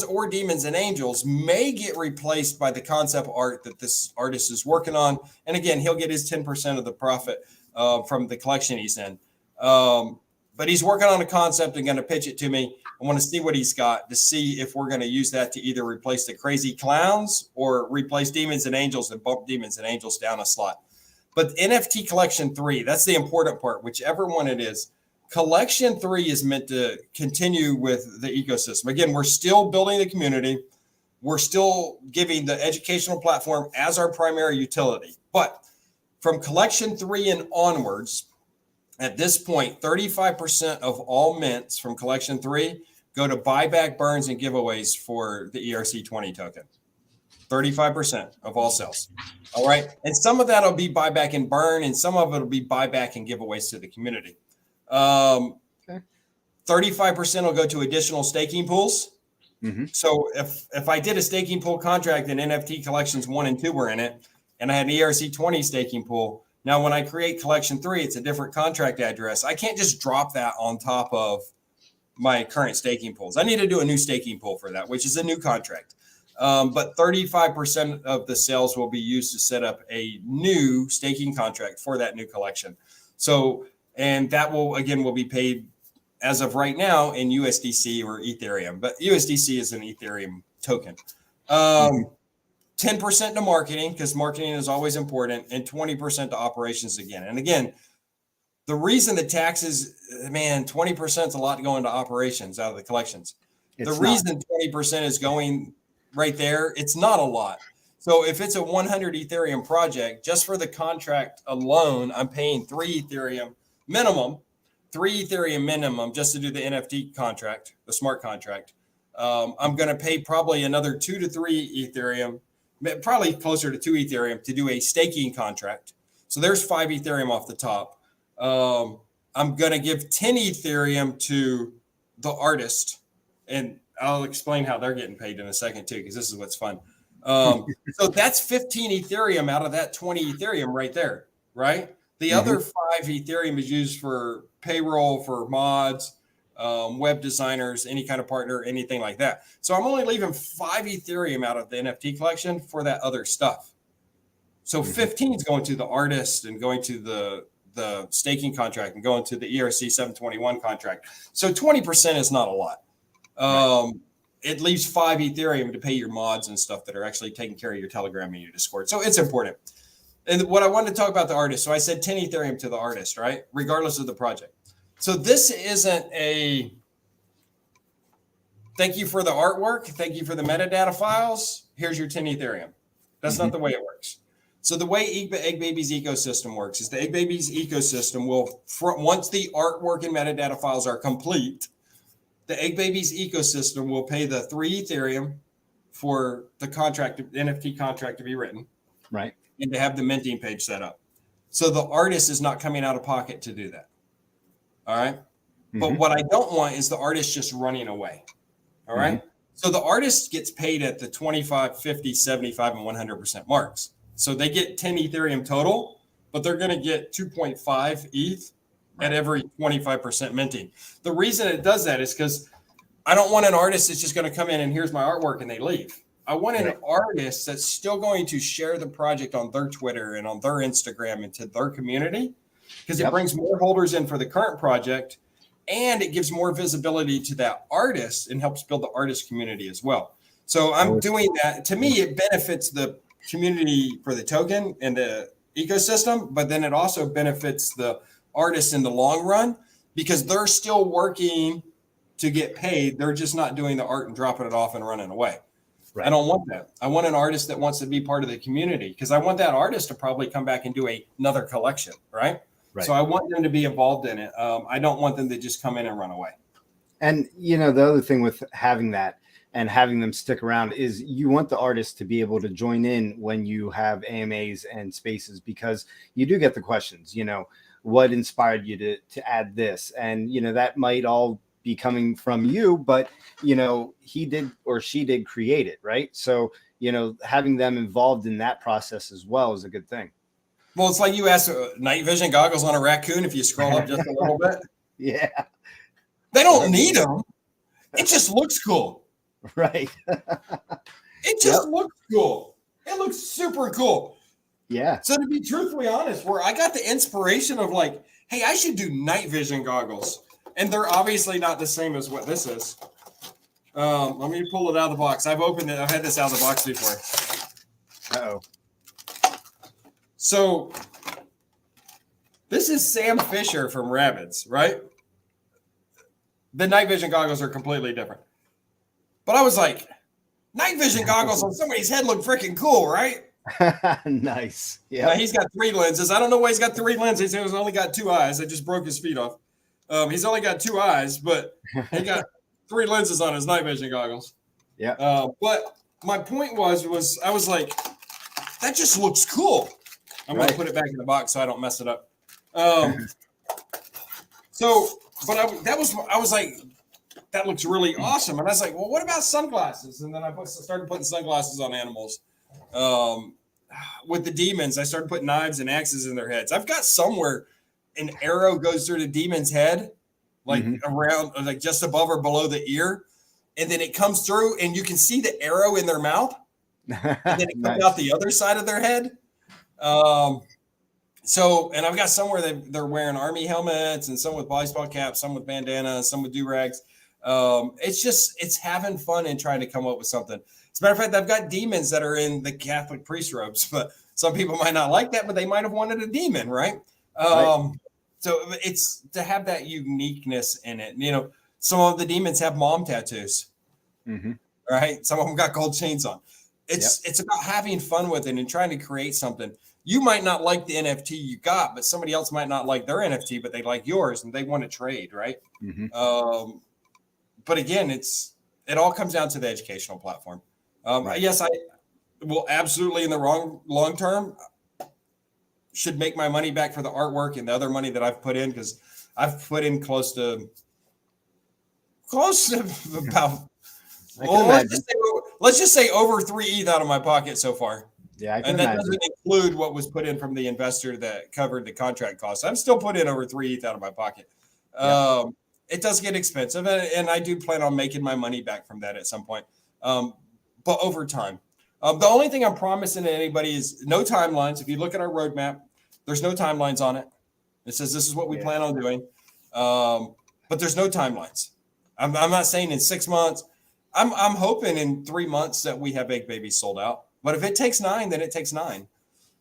or demons and angels may get replaced by the concept art that this artist is working on. And again, he'll get his 10% of the profit from the collection he's in. But he's working on a concept and going to pitch it to me. I want to see what he's got to see if we're going to use that to either replace the crazy clowns or replace demons and angels and bump demons and angels down a slot. But NFT collection 3, that's the important part, whichever one it is. Collection 3 is meant to continue with the ecosystem. Again, we're still building the community. We're still giving the educational platform as our primary utility. But from collection 3 and onwards, at this point, 35% of all mints from collection 3 go to buyback, burns, and giveaways for the ERC20 token. 35% of all sales. All right. And some of that will be buyback and burn, and some of it will be buyback and giveaways to the community. 35% will go to additional staking pools. So if I did a staking pool contract and NFT collections 1 and 2 were in it, and I had an ERC20 staking pool, now when I create collection 3, it's a different contract address. I can't just drop that on top of my current staking pools. I need to do a new staking pool for that, which is a new contract. But 35% of the sales will be used to set up a new staking contract for that new collection. So, and that will be paid as of right now in USDC or Ethereum, but USDC is an Ethereum token. 10% to marketing, because marketing is always important, and 20% to operations again. And again, the reason the taxes, man, 20% is a lot going to operations out of the collections. The reason 20% is going right there, it's not a lot. So if it's a 100 Ethereum project, just for the contract alone, I'm paying 3 Ethereum minimum just to do the NFT contract, the smart contract. I'm going to pay probably another 2 to 3 Ethereum, probably closer to 2 Ethereum to do a staking contract. So there's 5 Ethereum off the top. I'm going to give 10 Ethereum to the artist, and I'll explain how they're getting paid in a second too, because this is what's fun. So that's 15 Ethereum out of that 20 Ethereum right there, right? The other 5 Ethereum is used for payroll, for mods, web designers, any kind of partner, anything like that. So I'm only leaving 5 Ethereum out of the NFT collection for that other stuff. So 15 is going to the artist and going to the staking contract and going to the ERC 721 contract. So 20% is not a lot. It leaves 5 Ethereum to pay your mods and stuff that are actually taking care of your Telegram and your Discord. So it's important. And what I wanted to talk about the artist. So I said 10 Ethereum to the artist, right? Regardless of the project. So this isn't a thank you for the artwork. Thank you for the metadata files. Here's your 10 Ethereum. That's not the way it works. So the way EggBabiez ecosystem works is the EggBabiez ecosystem will, once the artwork and metadata files are complete, the EggBabiez ecosystem will pay the 3 Ethereum for the contract, NFT contract to be written. Right. And to have the minting page set up. So the artist is not coming out of pocket to do that. All right. But what I don't want is the artist just running away. All right. So the artist gets paid at the 25, 50, 75, and 100% marks. So they get 10 Ethereum total, but they're going to get 2.5 ETH at every 25% minting. The reason it does that is because I don't want an artist that's just going to come in and here's my artwork and they leave. I want an artist that's still going to share the project on their Twitter and on their Instagram and to their community, because it brings more holders in for the current project and it gives more visibility to that artist and helps build the artist community as well. So I'm doing that. To me, it benefits the community for the token and the ecosystem, but then it also benefits the artists in the long run because they're still working to get paid. They're just not doing the art and dropping it off and running away. Right. I don't want that. I want an artist that wants to be part of the community because I want that artist to probably come back and do another collection, right? So I want them to be involved in it. I don't want them to just come in and run away. And, you know, the other thing with having that and having them stick around is you want the artist to be able to join in when you have AMAs and spaces, because you do get the questions, you know, what inspired you to add this? And, you know, that might all be coming from you, but, you know, he did or she did create it, right? So, you know, having them involved in that process as well is a good thing. Well, it's like you ask night vision goggles on a raccoon if you scroll up just a little bit. Yeah. They don't need them. It just looks cool. Right. It just looks cool. It looks super cool. Yeah. So to be truthfully honest, where I got the inspiration of like, hey, I should do night vision goggles. And they're obviously not the same as what this is. Let me pull it out of the box. I've opened it. I've had this out of the box before. Uh-oh. So this is Sam Fisher from Rabbids, right? The night vision goggles are completely different. But I was like, night vision goggles on somebody's head look freaking cool, right? Nice. Yeah. Now, he's got 3 lenses. I don't know why he's got 3 lenses. He's only got 2 eyes. I just broke his feet off. He's only got 2 eyes, but he got 3 lenses on his night vision goggles. Yeah. But my point was I was like, that just looks cool. I'm going to put it back in the box so I don't mess it up. I was like, that looks really awesome. And I was like, well, what about sunglasses? And then I started putting sunglasses on animals. With the demons, I started putting knives and axes in their heads. I've got somewhere an arrow goes through the demon's head, like around, like just above or below the ear. And then it comes through and you can see the arrow in their mouth. And then it comes out the other side of their head. And I've got somewhere they're wearing army helmets and some with baseball caps, some with bandanas, some with do-rags. It's having fun and trying to come up with something. As a matter of fact, I've got demons that are in the Catholic priest robes, but some people might not like that, but they might have wanted a demon, right? So it's to have that uniqueness in it. You know, some of the demons have mom tattoos, right? Some of them got gold chains on. It's about having fun with it and trying to create something. You might not like the NFT you got, but somebody else might not like their NFT, but they like yours and they want to trade, right? But again, it all comes down to the educational platform. Yes, I will absolutely in the long term should make my money back for the artwork and the other money that I've put in, because I've put in close to about let's just say over 3 ETH out of my pocket so far. Yeah, and that doesn't include what was put in from the investor that covered the contract costs. I'm still put in over 3 ETH out of my pocket. It does get expensive, and I do plan on making my money back from that at some point. But over time, the only thing I'm promising to anybody is no timelines. If you look at our roadmap, there's no timelines on it. It says this is what we plan on doing, but there's no timelines. I'm not saying in 6 months. I'm hoping in 3 months that we have EggBabiez sold out. But if it takes 9, then it takes 9.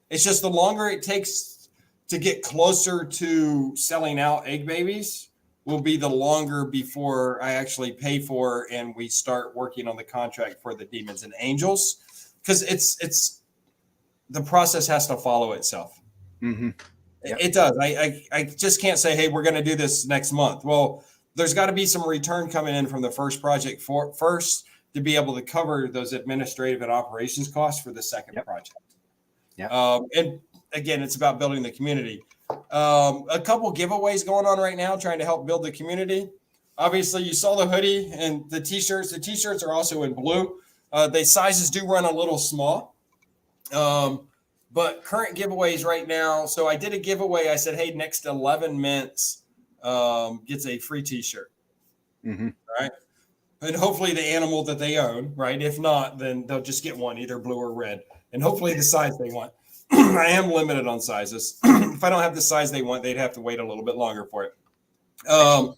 It's just the longer it takes to get closer to selling out EggBabiez will be the longer before I actually pay for and we start working on the contract for the demons and angels, because it's the process has to follow itself. It does. I just can't say, hey, we're going to do this next month. Well, there's got to be some return coming in from the first project first to be able to cover those administrative and operations costs for the second project. And again, it's about building the community. A couple giveaways going on right now, trying to help build the community. Obviously, you saw the hoodie and the t-shirts. The t-shirts are also in blue. The sizes do run a little small. But current giveaways right now. So I did a giveaway. I said, hey, next 11 mints, gets a free t-shirt. Mm-hmm. Right. And hopefully the animal that they own, right? If not, then they'll just get one, either blue or red. And hopefully the size they want. I am limited on sizes. If I don't have the size they want, they'd have to wait a little bit longer for it. But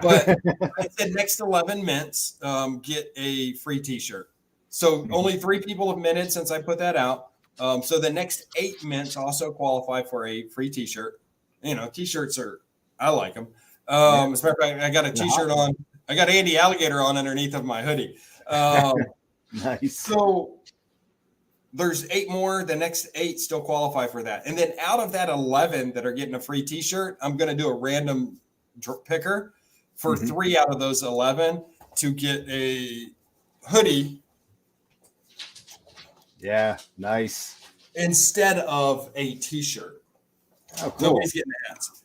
I said next 11 mints get a free t-shirt. So only 3 people have minted since I put that out. So the next 8 mints also qualify for a free t-shirt. You know, t-shirts I like them. As a matter of fact, I got a t-shirt on. I got Andy Alligator on underneath of my hoodie. Nice. So there's 8 more. The next 8 still qualify for that. And then out of that 11 that are getting a free t-shirt, I'm going to do a random picker for 3 out of those 11 to get a hoodie. Yeah, nice. Instead of a t-shirt. Oh, cool. Nobody's getting hats.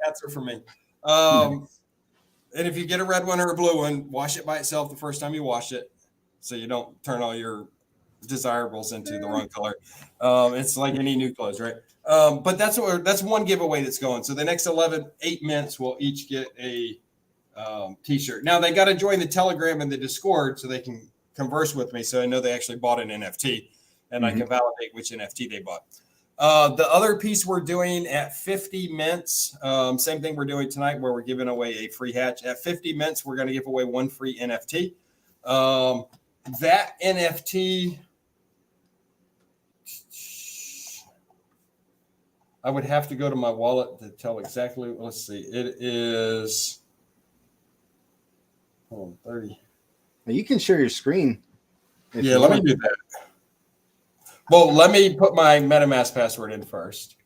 Hats are for me. And if you get a red one or a blue one, wash it by itself the first time you wash it, so you don't turn all your desirables into the wrong color. It's like any new clothes, right? But that's one giveaway that's going. So the next 8 mints will each get a t-shirt. Now they got to join the Telegram and the Discord so they can converse with me, so I know they actually bought an NFT, and I can validate which NFT they bought. The other piece we're doing at 50 mints, same thing we're doing tonight, where we're giving away a free hatch. At 50 mints, we're going to give away 1 free NFT. That NFT, I would have to go to my wallet to tell exactly. Let's see. It is 30. Now you can share your screen. Yeah, let me do that. Well, let me put my MetaMask password in first.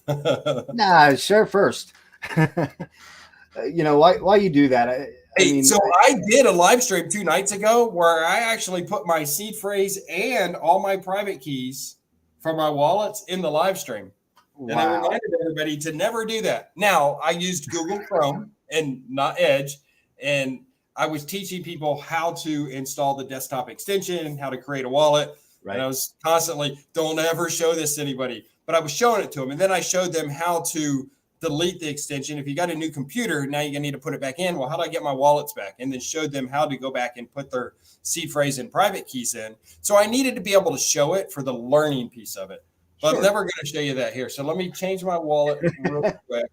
Nah, share first. You know, why you do that? I mean, I did a live stream 2 nights ago where I actually put my seed phrase and all my private keys from my wallets in the live stream. Wow. And I reminded everybody to never do that. Now, I used Google Chrome and not Edge, and I was teaching people how to install the desktop extension, how to create a wallet. Right. And I was constantly, don't ever show this to anybody. But I was showing it to them. And then I showed them how to delete the extension. If you got a new computer, now you're going to need to put it back in. Well, how do I get my wallets back? And then showed them how to go back and put their seed phrase and private keys in. So I needed to be able to show it for the learning piece of it. But I'm never going to show you that here. So let me change my wallet real quick.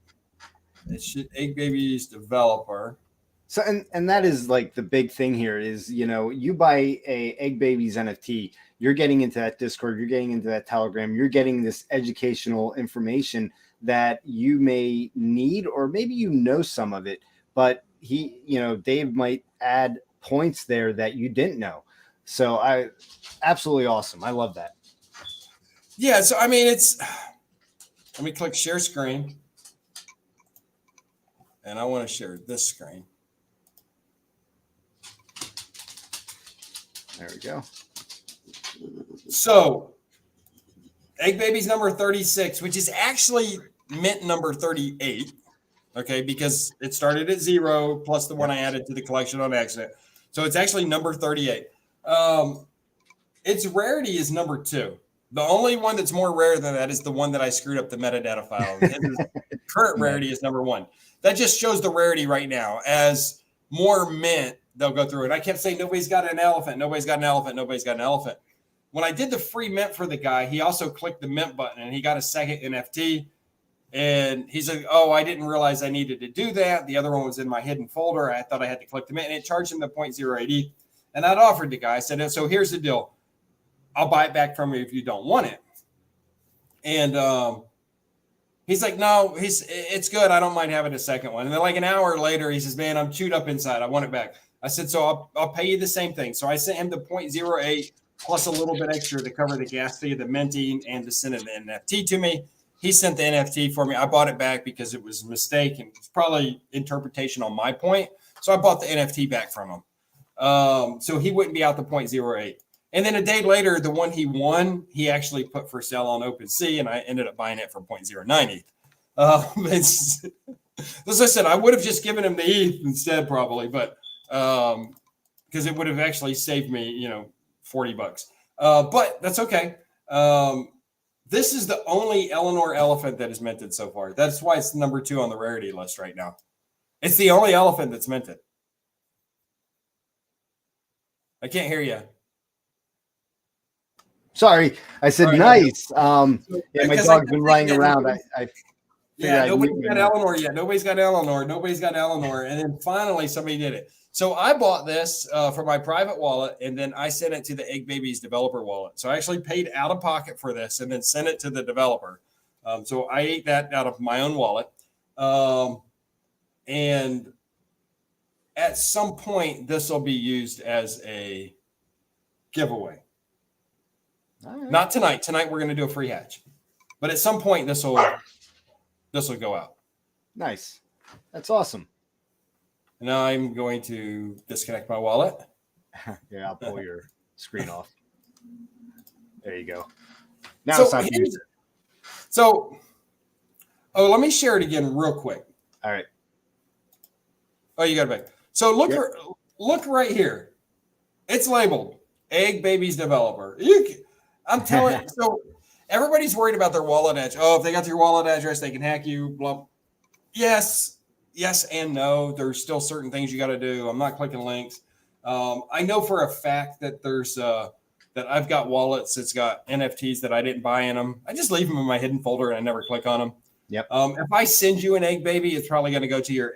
It should EggBabiez developer. So and that is like the big thing here is, you know, you buy a EggBabiez NFT, you're getting into that Discord, you're getting into that Telegram, you're getting this educational information that you may need, or maybe you know some of it, but Dave might add points there that you didn't know. So absolutely awesome. I love that. Yeah. So, I mean, let me click share screen, and I want to share this screen. There we go. So, EggBabiez number 36, which is actually mint number 38, okay, because it started at 0 plus the one I added to the collection on accident. So it's actually number 38. Its rarity is number 2. The only one that's more rare than that is the one that I screwed up the metadata file. Current rarity is number 1. That just shows the rarity right now. As more mint, they'll go through it. I kept saying, nobody's got an elephant. Nobody's got an elephant. Nobody's got an elephant. When I did the free mint for the guy, he also clicked the mint button and he got a second NFT. And he's like, oh, I didn't realize I needed to do that. The other one was in my hidden folder. I thought I had to click the mint, and it charged him the 0.080. And I'd offered the guy, I said, so here's the deal. I'll buy it back from you if you don't want it. And he's like, no, it's good. I don't mind having a second one. And then like an hour later, he says, man, I'm chewed up inside. I want it back. I said, so I'll pay you the same thing. So I sent him the 0.08 plus a little bit extra to cover the gas fee, the minting, and to send an NFT to me. He sent the NFT for me. I bought it back because it was a mistake and it's probably interpretation on my point. So I bought the NFT back from him. So he wouldn't be out the 0.08. And then a day later, the one he won, he actually put for sale on OpenSea, and I ended up buying it for 0.098. As I said, I would have just given him the ETH instead, probably, but because it would have actually saved me, $40. But that's okay. This is the only Eleanor elephant that is minted so far. That's why it's number 2 on the rarity list right now. It's the only elephant that's minted. I can't hear you. Sorry, I said Right, nice. yeah, My dog's been running around. Nobody's got Eleanor yet. Nobody's got Eleanor. And then finally somebody did it. So I bought this for my private wallet, and then I sent it to the EggBabiez developer wallet. So I actually paid out of pocket for this and then sent it to the developer. So I ate that out of my own wallet. And at some point, this will be used as a giveaway. Right. Not tonight. Tonight we're going to do a free hatch, but at some point this will go out. Nice. That's awesome. And now I'm going to disconnect my wallet. Yeah, I'll pull your screen off. There you go. Now it's time to use it. So, let me share it again real quick. All right. Oh, you got it back. So look right here. It's labeled EggBabies developer. I'm telling you. So everybody's worried about their wallet address. Oh, if they got your wallet address, they can hack you. Blah. Yes and no. There's still certain things you got to do. I'm not clicking links. I know for a fact that there's that I've got wallets that's got NFTs that I didn't buy in them. I just leave them in my hidden folder and I never click on them. Yep. If I send you an EggBaby, it's probably going to go to your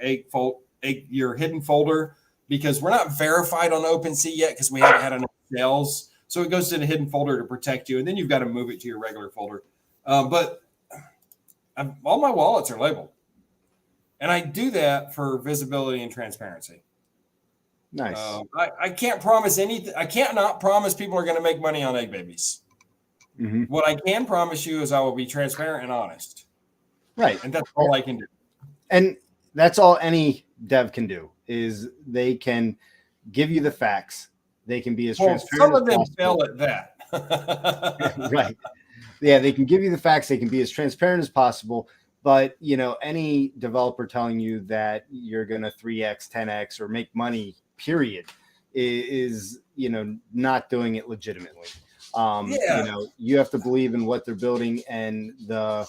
your hidden folder, because we're not verified on OpenSea yet because we haven't had enough sales. So it goes to the hidden folder to protect you, and then you've got to move it to your regular folder. But all my wallets are labeled, and I do that for visibility and transparency. Nice. I can't promise anything. I can't not promise people are going to make money on EggBabies. Mm-hmm. What I can promise you is I will be transparent and honest. Right. And that's all I can do. And that's all any dev can do, is they can give you the facts. They can be as transparent as possible. Some of them fail at that. Right. Yeah, they can give you the facts. They can be as transparent as possible. But, any developer telling you that you're going to 3x, 10x, or make money, period, is not doing it legitimately. You have to believe in what they're building and the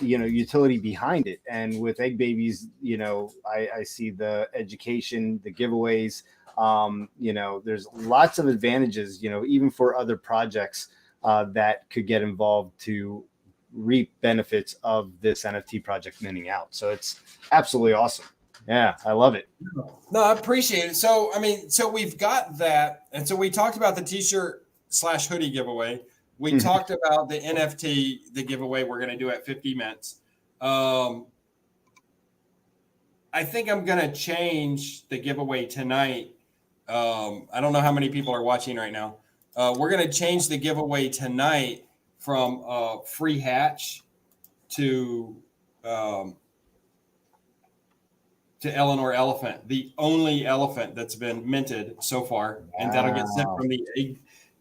utility behind it. And with EggBabiez, I see the education, the giveaways, there's lots of advantages, even for other projects that could get involved to reap benefits of this NFT project minting out. So it's absolutely awesome. Yeah, I love it. No, I appreciate it. So, so we've got that. And so we talked about the t-shirt / hoodie giveaway. We talked about the NFT, the giveaway we're going to do at 50 minutes. I think I'm going to change the giveaway tonight. I don't know how many people are watching right now. We're going to change the giveaway tonight from free hatch to Eleanor elephant, the only elephant that's been minted so far. Wow. And that'll get sent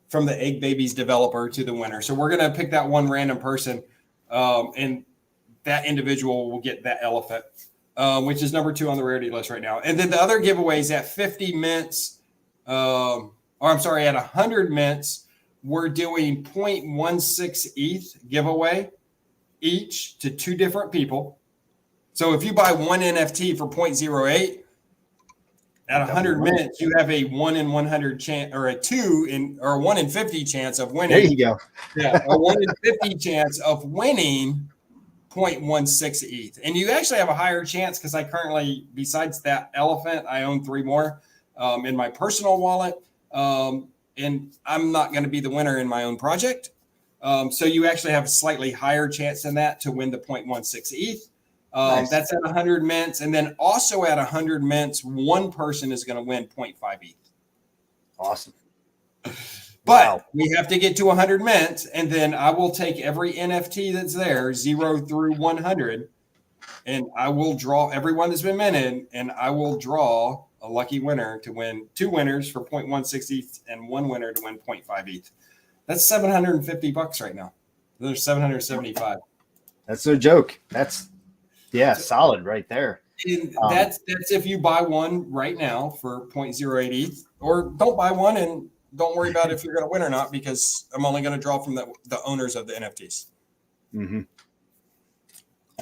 from the EggBabiez developer to the winner. So we're going to pick that one random person, and that individual will get that elephant, which is number 2 on the rarity list right now. And then the other giveaways at 50 mints, at 100 mints, we're doing 0.16 ETH giveaway each to 2 different people. So if you buy one NFT for 0.08, at 100 minutes, you have a 1 in 100 chance, or a 1 in 50 chance of winning. There you go. Yeah, a 1 in 50 chance of winning 0.16 ETH. And you actually have a higher chance because I currently, besides that elephant, I own 3 more in my personal wallet. And I'm not going to be the winner in my own project. So you actually have a slightly higher chance than that to win the 0.16 ETH. Nice. That's at 100 mints. And then also at 100 mints, one person is going to win 0.5 ETH. Awesome. But we have to get to 100 mints, and then I will take every NFT that's there, 0 through 100, and I will draw everyone that's been minted, and I will draw a lucky winner to win 2 winners for 0.16 ETH and 1 winner to win 0.5 ETH. That's $750 right now. There's 775. That's no joke. That's solid right there. And that's if you buy one right now for 0.08 ETH, or don't buy one and don't worry about if you're going to win or not, because I'm only going to draw from the owners of the NFTs. Mm-hmm.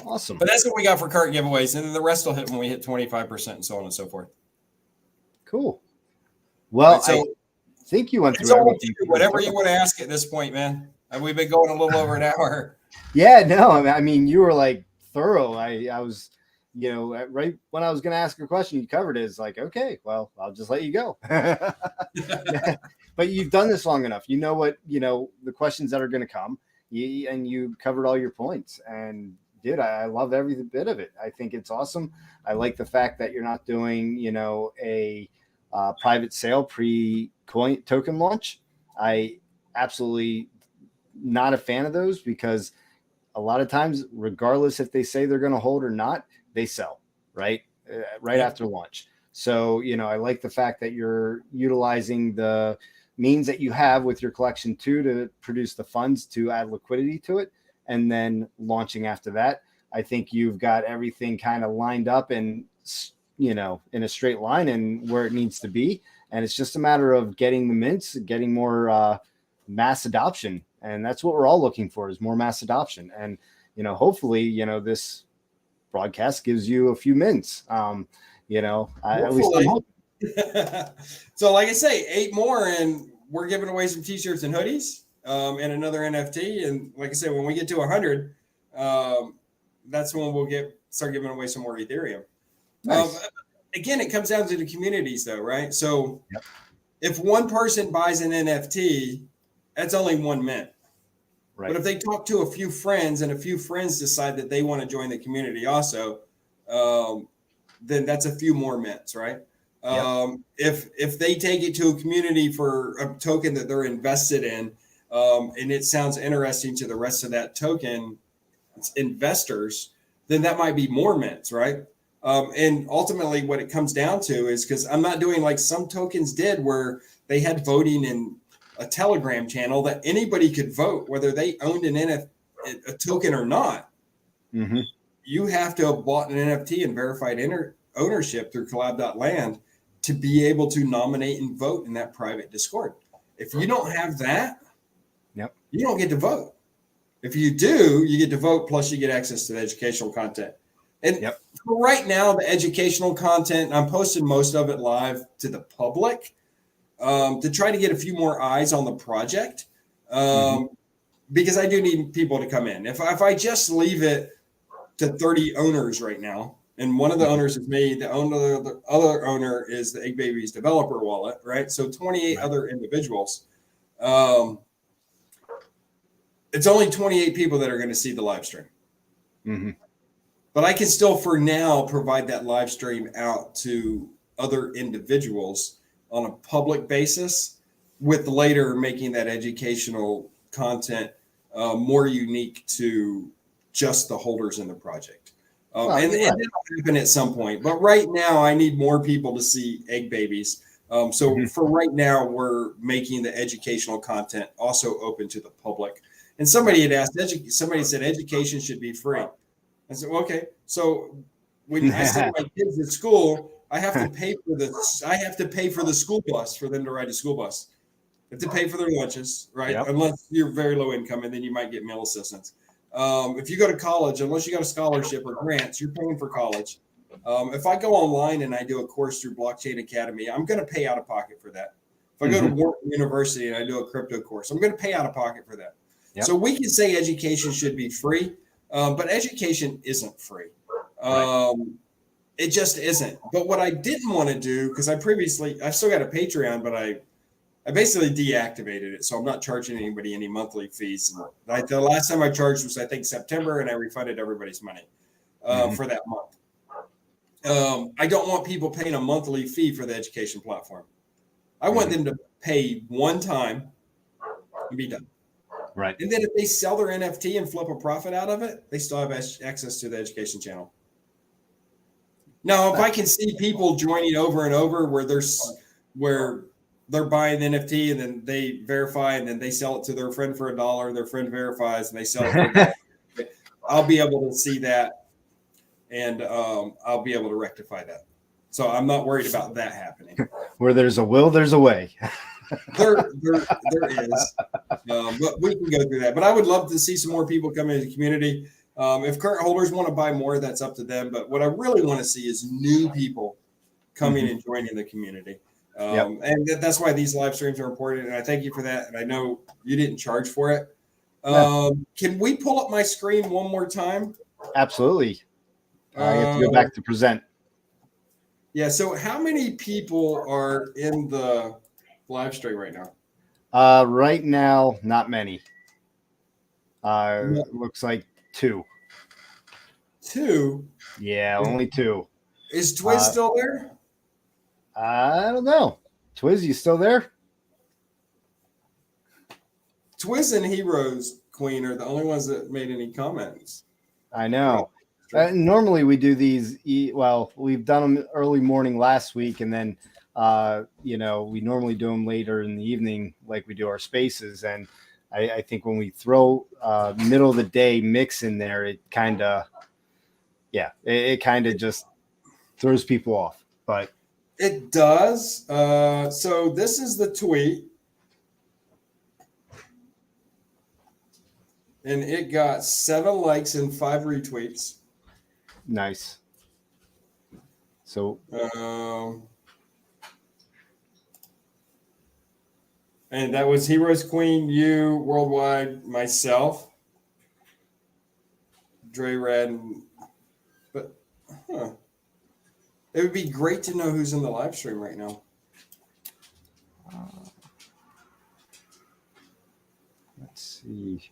Awesome. But that's what we got for cart giveaways. And then the rest will hit when we hit 25% and so on and so forth. Cool. Well, right, so I think you went it's through all everything. whatever you want to ask at this point, man. And we've been going a little over an hour. Yeah, no, I mean, you were like thorough. I was, right when I was going to ask a question, you covered it. It's like, okay, well, I'll just let you go. But you've done this long enough. You know what, the questions that are going to come, and you covered all your points. And dude, I love every bit of it. I think it's awesome. I like the fact that you're not doing, a private sale pre-coin token launch. I absolutely not a fan of those, because a lot of times, regardless if they say they're going to hold or not, they sell right after launch. So, I like the fact that you're utilizing the means that you have with your collection to produce the funds to add liquidity to it, and then launching after that. I think you've got everything kind of lined up and, in a straight line and where it needs to be. And it's just a matter of getting the mints, getting more mass adoption. And that's what we're all looking for, is more mass adoption. And, hopefully, this broadcast gives you a few mints. At least I'm hoping. So like I say, 8 more, and we're giving away some t-shirts and hoodies, and another NFT. And like I said, when we get to 100, that's when we'll start giving away some more Ethereum. Nice. Again, it comes down to the communities though, right? So if one person buys an NFT, that's only 1 mint. Right. But if they talk to a few friends and a few friends decide that they want to join the community also, then that's a few more mints, right? If they take it to a community for a token that they're invested in, and it sounds interesting to the rest of that token investors, then that might be more mints, right? And ultimately what it comes down to is, because I'm not doing like some tokens did, where they had voting in a Telegram channel that anybody could vote whether they owned a token or not. Mm-hmm. You have to have bought an NFT and verified ownership through collab.land to be able to nominate and vote in that private Discord. If you don't have that, you don't get to vote. If you do, you get to vote, plus you get access to the educational content. And for right now, the educational content, I'm posting most of it live to the public, to try to get a few more eyes on the project, because I do need people to come in. If I just leave it to 30 owners right now, and one of the owners is me, the other owner is the EggBabiez developer wallet, right? So 28 other individuals. It's only 28 people that are going to see the live stream. Mm-hmm. But I can still, for now, provide that live stream out to other individuals on a public basis, with later making that educational content more unique to just the holders in the project. And that'll happen at some point. But right now, I need more people to see EggBabiez. For right now, we're making the educational content also open to the public. And somebody had asked, somebody said education should be free. I said, well, okay. So when I send my kids to school, I have to pay for the school bus for them to ride a school bus. I have to pay for their lunches, right? Yep. Unless you're very low income, and then you might get meal assistance. If you go to college, unless you got a scholarship or grants, you're paying for college. If I go online and I do a course through Blockchain Academy, I'm going to pay out of pocket for that. If I go to Wharton University and I do a crypto course, I'm going to pay out of pocket for that. Yep. So we can say education should be free, but education isn't free. It just isn't. But what I didn't want to do, because I've still got a Patreon, but I basically deactivated it. So I'm not charging anybody any monthly fees. The last time I charged was, I think, September, and I refunded everybody's money for that month. I don't want people paying a monthly fee for the education platform. I want them to pay one time and be done. Right. And then if they sell their NFT and flip a profit out of it, they still have access to the education channel. Now, if I can see people joining over and over where they're buying the NFT and then they verify and then they sell it to their friend for $1, their friend verifies and they sell it for $1, I'll be able to see that, and I'll be able to rectify that. So I'm not worried about that happening. Where there's a will, there's a way. There is, but we can go through that. But I would love to see some more people come into the community. If current holders want to buy more, that's up to them. But what I really want to see is new people coming and joining the community. And that's why these live streams are important. And I thank you for that. And I know you didn't charge for it. Can we pull up my screen one more time? Absolutely. I have to go back to present. Yeah. So how many people are in the live stream right now? Right now, not many. Looks like 2. 2? Yeah, only 2. Is Twiz still there? I don't know. Twiz, you still there? Twiz and Heroes Queen are the only ones that made any comments. I know. Normally we do these. Well, we've done them early morning last week, and then we normally do them later in the evening, like we do our spaces. And I think when we throw middle of the day mix in there, it kind of, it kind of just throws people off. But it does. So this is the tweet. And it got 7 likes and 5 retweets. Nice. So, and that was Heroes Queen, you, Worldwide, myself, Dre Red. But it would be great to know who's in the live stream right now. Let's see.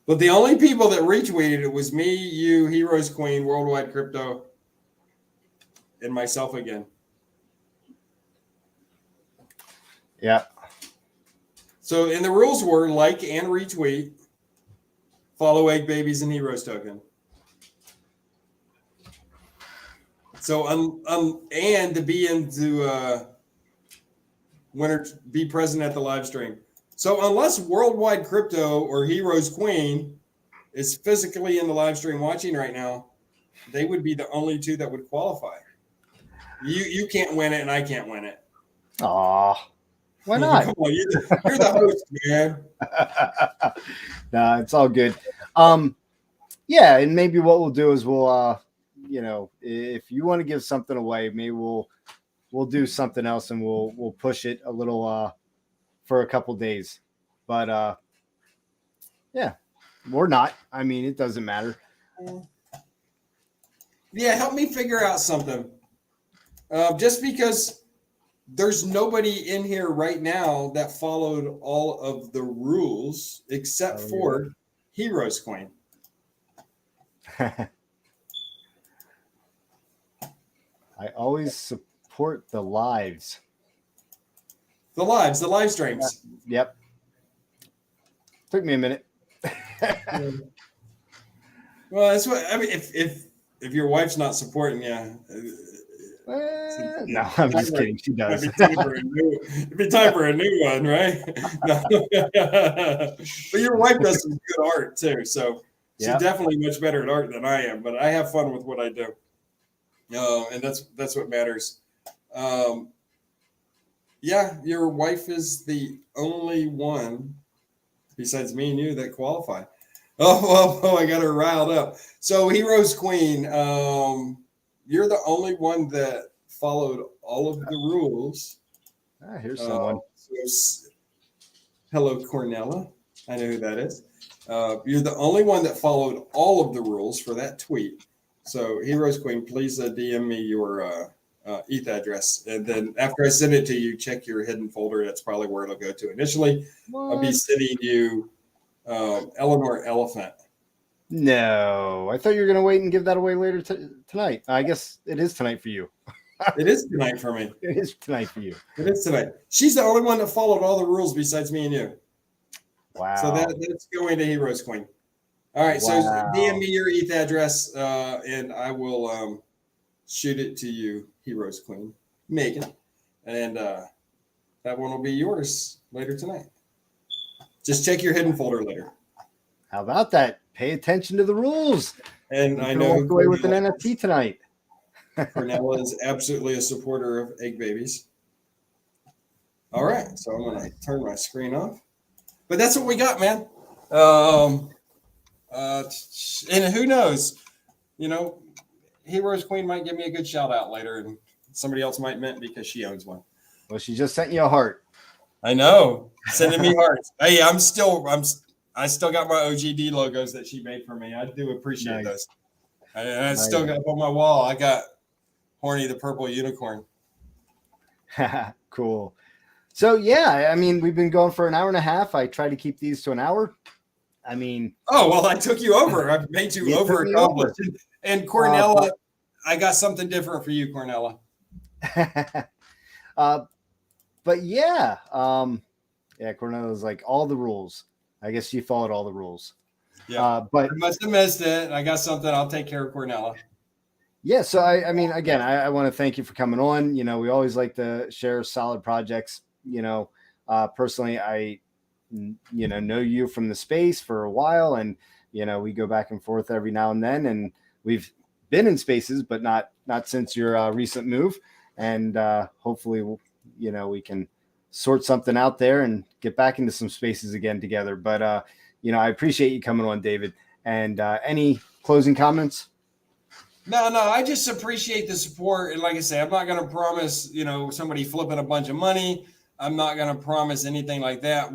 But the only people that retweeted it was me, you, Heroes Queen, Worldwide Crypto, and myself again. Yeah. So, and the rules were like and retweet, follow EggBabiez and Heroes Token. So, and to be be present at the live stream. So unless Worldwide Crypto or Heroes Queen is physically in the live stream watching right now, they would be the only 2 that would qualify. You can't win it, and I can't win it. Aw, why not? Come on, you're the host, man. Nah, it's all good. Yeah, and maybe what we'll do is we'll if you want to give something away, maybe we'll do something else, and we'll push it a little for a couple days. But yeah, or not. I mean, it doesn't matter. Yeah, help me figure out something. Just because there's nobody in here right now that followed all of the rules except for Heroes Queen. I always support the lives. The live streams. Yep. Took me a minute. Well, that's what I mean. If your wife's not supporting you, no, I'm just kidding. She does. It'd be time for a new one, right? No. But your wife does some good art too, so she's definitely much better at art than I am. But I have fun with what I do, and that's what matters. Yeah, your wife is the only one besides me and you that qualify. Oh, I got her riled up. So Heroes Queen, you're the only one that followed all of the rules. Here's someone. Hello, Cornella. I know who that is. You're the only one that followed all of the rules for that tweet. So Heroes Queen, please DM me your ETH address, and then after I send it to you, check your hidden folder. That's probably where it'll go to initially. I'll be sending you Eleanor Elephant. No, I thought you were going to wait and give that away later tonight. I guess it is tonight for you. It is tonight for me. It is tonight for you. It is tonight. She's the only one that followed all the rules besides me and you. Wow. So that's going to Heroes Queen. All right. So DM me your ETH address, and I will shoot it to you, Heroes Queen, Megan. And that one will be yours later tonight. Just check your hidden folder later. How about that? Pay attention to the rules. And I know walk away with an NFT tonight. Cornella is absolutely a supporter of EggBabiez. All right, so I'm gonna turn my screen off. But that's what we got, man. Um, and who knows? You know, Heroes Queen might give me a good shout out later, and somebody else might mint because she owns one. Well, she just sent you a heart. I know, sending me hearts. Hey, I still got my OGD logos that she made for me. I do appreciate those. I still got up on my wall. I got Horny the Purple Unicorn. Cool. So yeah, I mean, we've been going for an hour and a half. I try to keep these to an hour. I mean, oh well, I took you over. I've made you over accomplished. And Cornella, I got something different for you, Cornella. But yeah, Cornella's like all the rules. I guess she followed all the rules. Yeah, but I must have missed it. I got something. I'll take care of Cornella. Yeah, so I mean, again, I want to thank you for coming on. You know, we always like to share solid projects. You know, personally, I know you from the space for a while, and we go back and forth every now and then, and we've been in spaces, but not since your recent move. And hopefully, we can sort something out there and get back into some spaces again together. But I appreciate you coming on, David. And any closing comments? No, I just appreciate the support. And like I say, I'm not going to promise, somebody flipping a bunch of money. I'm not going to promise anything like that.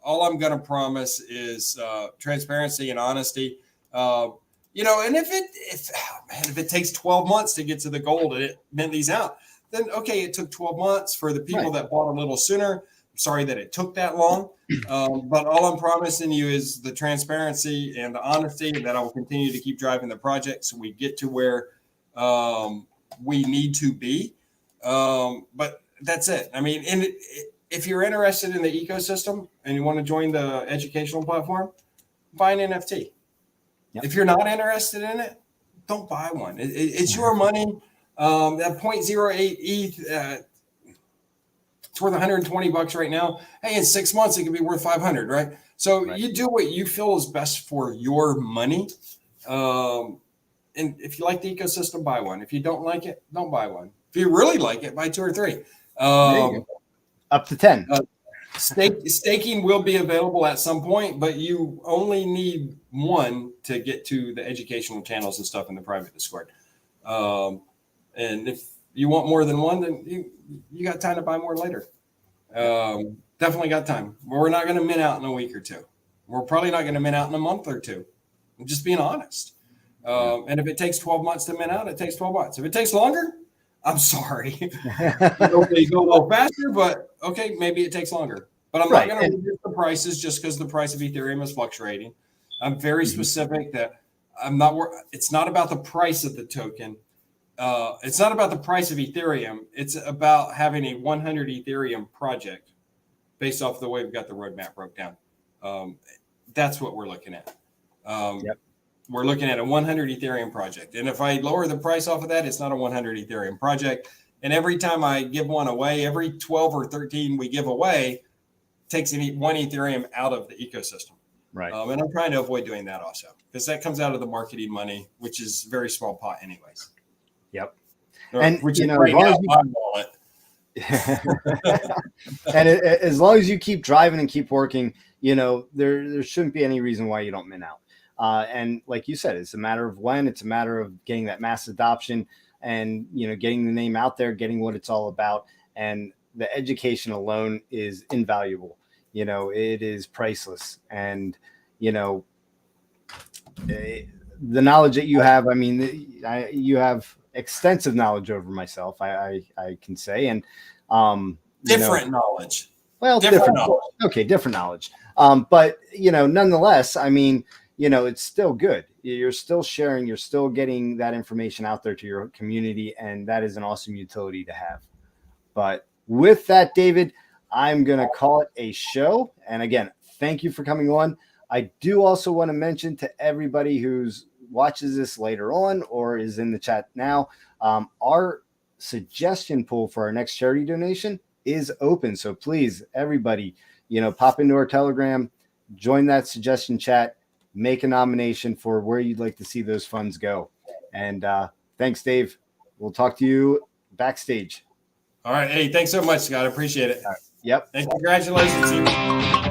All I'm going to promise is transparency and honesty. And if it takes 12 months to get to the goal to mint these out, then okay, it took 12 months for the people that bought a little sooner. I'm sorry that it took that long. But all I'm promising you is the transparency and the honesty, and that I will continue to keep driving the project so we get to where we need to be. But that's it. I mean, if you're interested in the ecosystem and you want to join the educational platform, buy an NFT. Yep. If you're not interested in it, don't buy one. It's your money. That 0.08 ETH, it's worth $120 right now. Hey, in 6 months, it could be worth 500, right? So you do what you feel is best for your money. And if you like the ecosystem, buy one. If you don't like it, don't buy one. If you really like it, buy 2 or 3. Up to 10. Staking will be available at some point, but you only need one to get to the educational channels and stuff in the private Discord. And if you want more than one, then you got time to buy more later. Definitely got time. We're not going to mint out in a week or two. We're probably not going to mint out in a month or two. I'm just being honest. And if it takes 12 months to mint out, it takes 12 months. If it takes longer, I'm sorry. They go a little faster, but okay, maybe it takes longer. But I'm not going to reduce the prices just because the price of Ethereum is fluctuating. I'm very specific that it's not about the price of the token. It's not about the price of Ethereum. It's about having a 100 Ethereum project based off the way we've got the roadmap broke down. That's what we're looking at. We're looking at a 100 Ethereum project. And if I lower the price off of that, it's not a 100 Ethereum project. And every time I give one away, every 12 or 13 we give away takes one Ethereum out of the ecosystem. Right. And I'm trying to avoid doing that also because that comes out of the marketing money, which is a very small pot anyways. Yep. And which as long as long as you keep driving and keep working, there shouldn't be any reason why you don't mint out. And like you said, it's a matter of when. It's a matter of getting that mass adoption and getting the name out there, getting what it's all about. And the education alone is invaluable. It is priceless. And the knowledge that you have, I mean, you have extensive knowledge over myself, I can say, and different knowledge. Well, different knowledge. Okay, different knowledge. But nonetheless, I mean, it's still good. You're still sharing. You're still getting that information out there to your community, and that is an awesome utility to have. But with that, David, I'm gonna call it a show. And again, thank you for coming on. I do also want to mention to everybody who's watches this later on or is in the chat now, our suggestion pool for our next charity donation is open. So please, everybody, pop into our Telegram, join that suggestion chat, make a nomination for where you'd like to see those funds go. And thanks, Dave. We'll talk to you backstage. All right. Hey, thanks so much, Scott. I appreciate it. All right. Yep. And congratulations.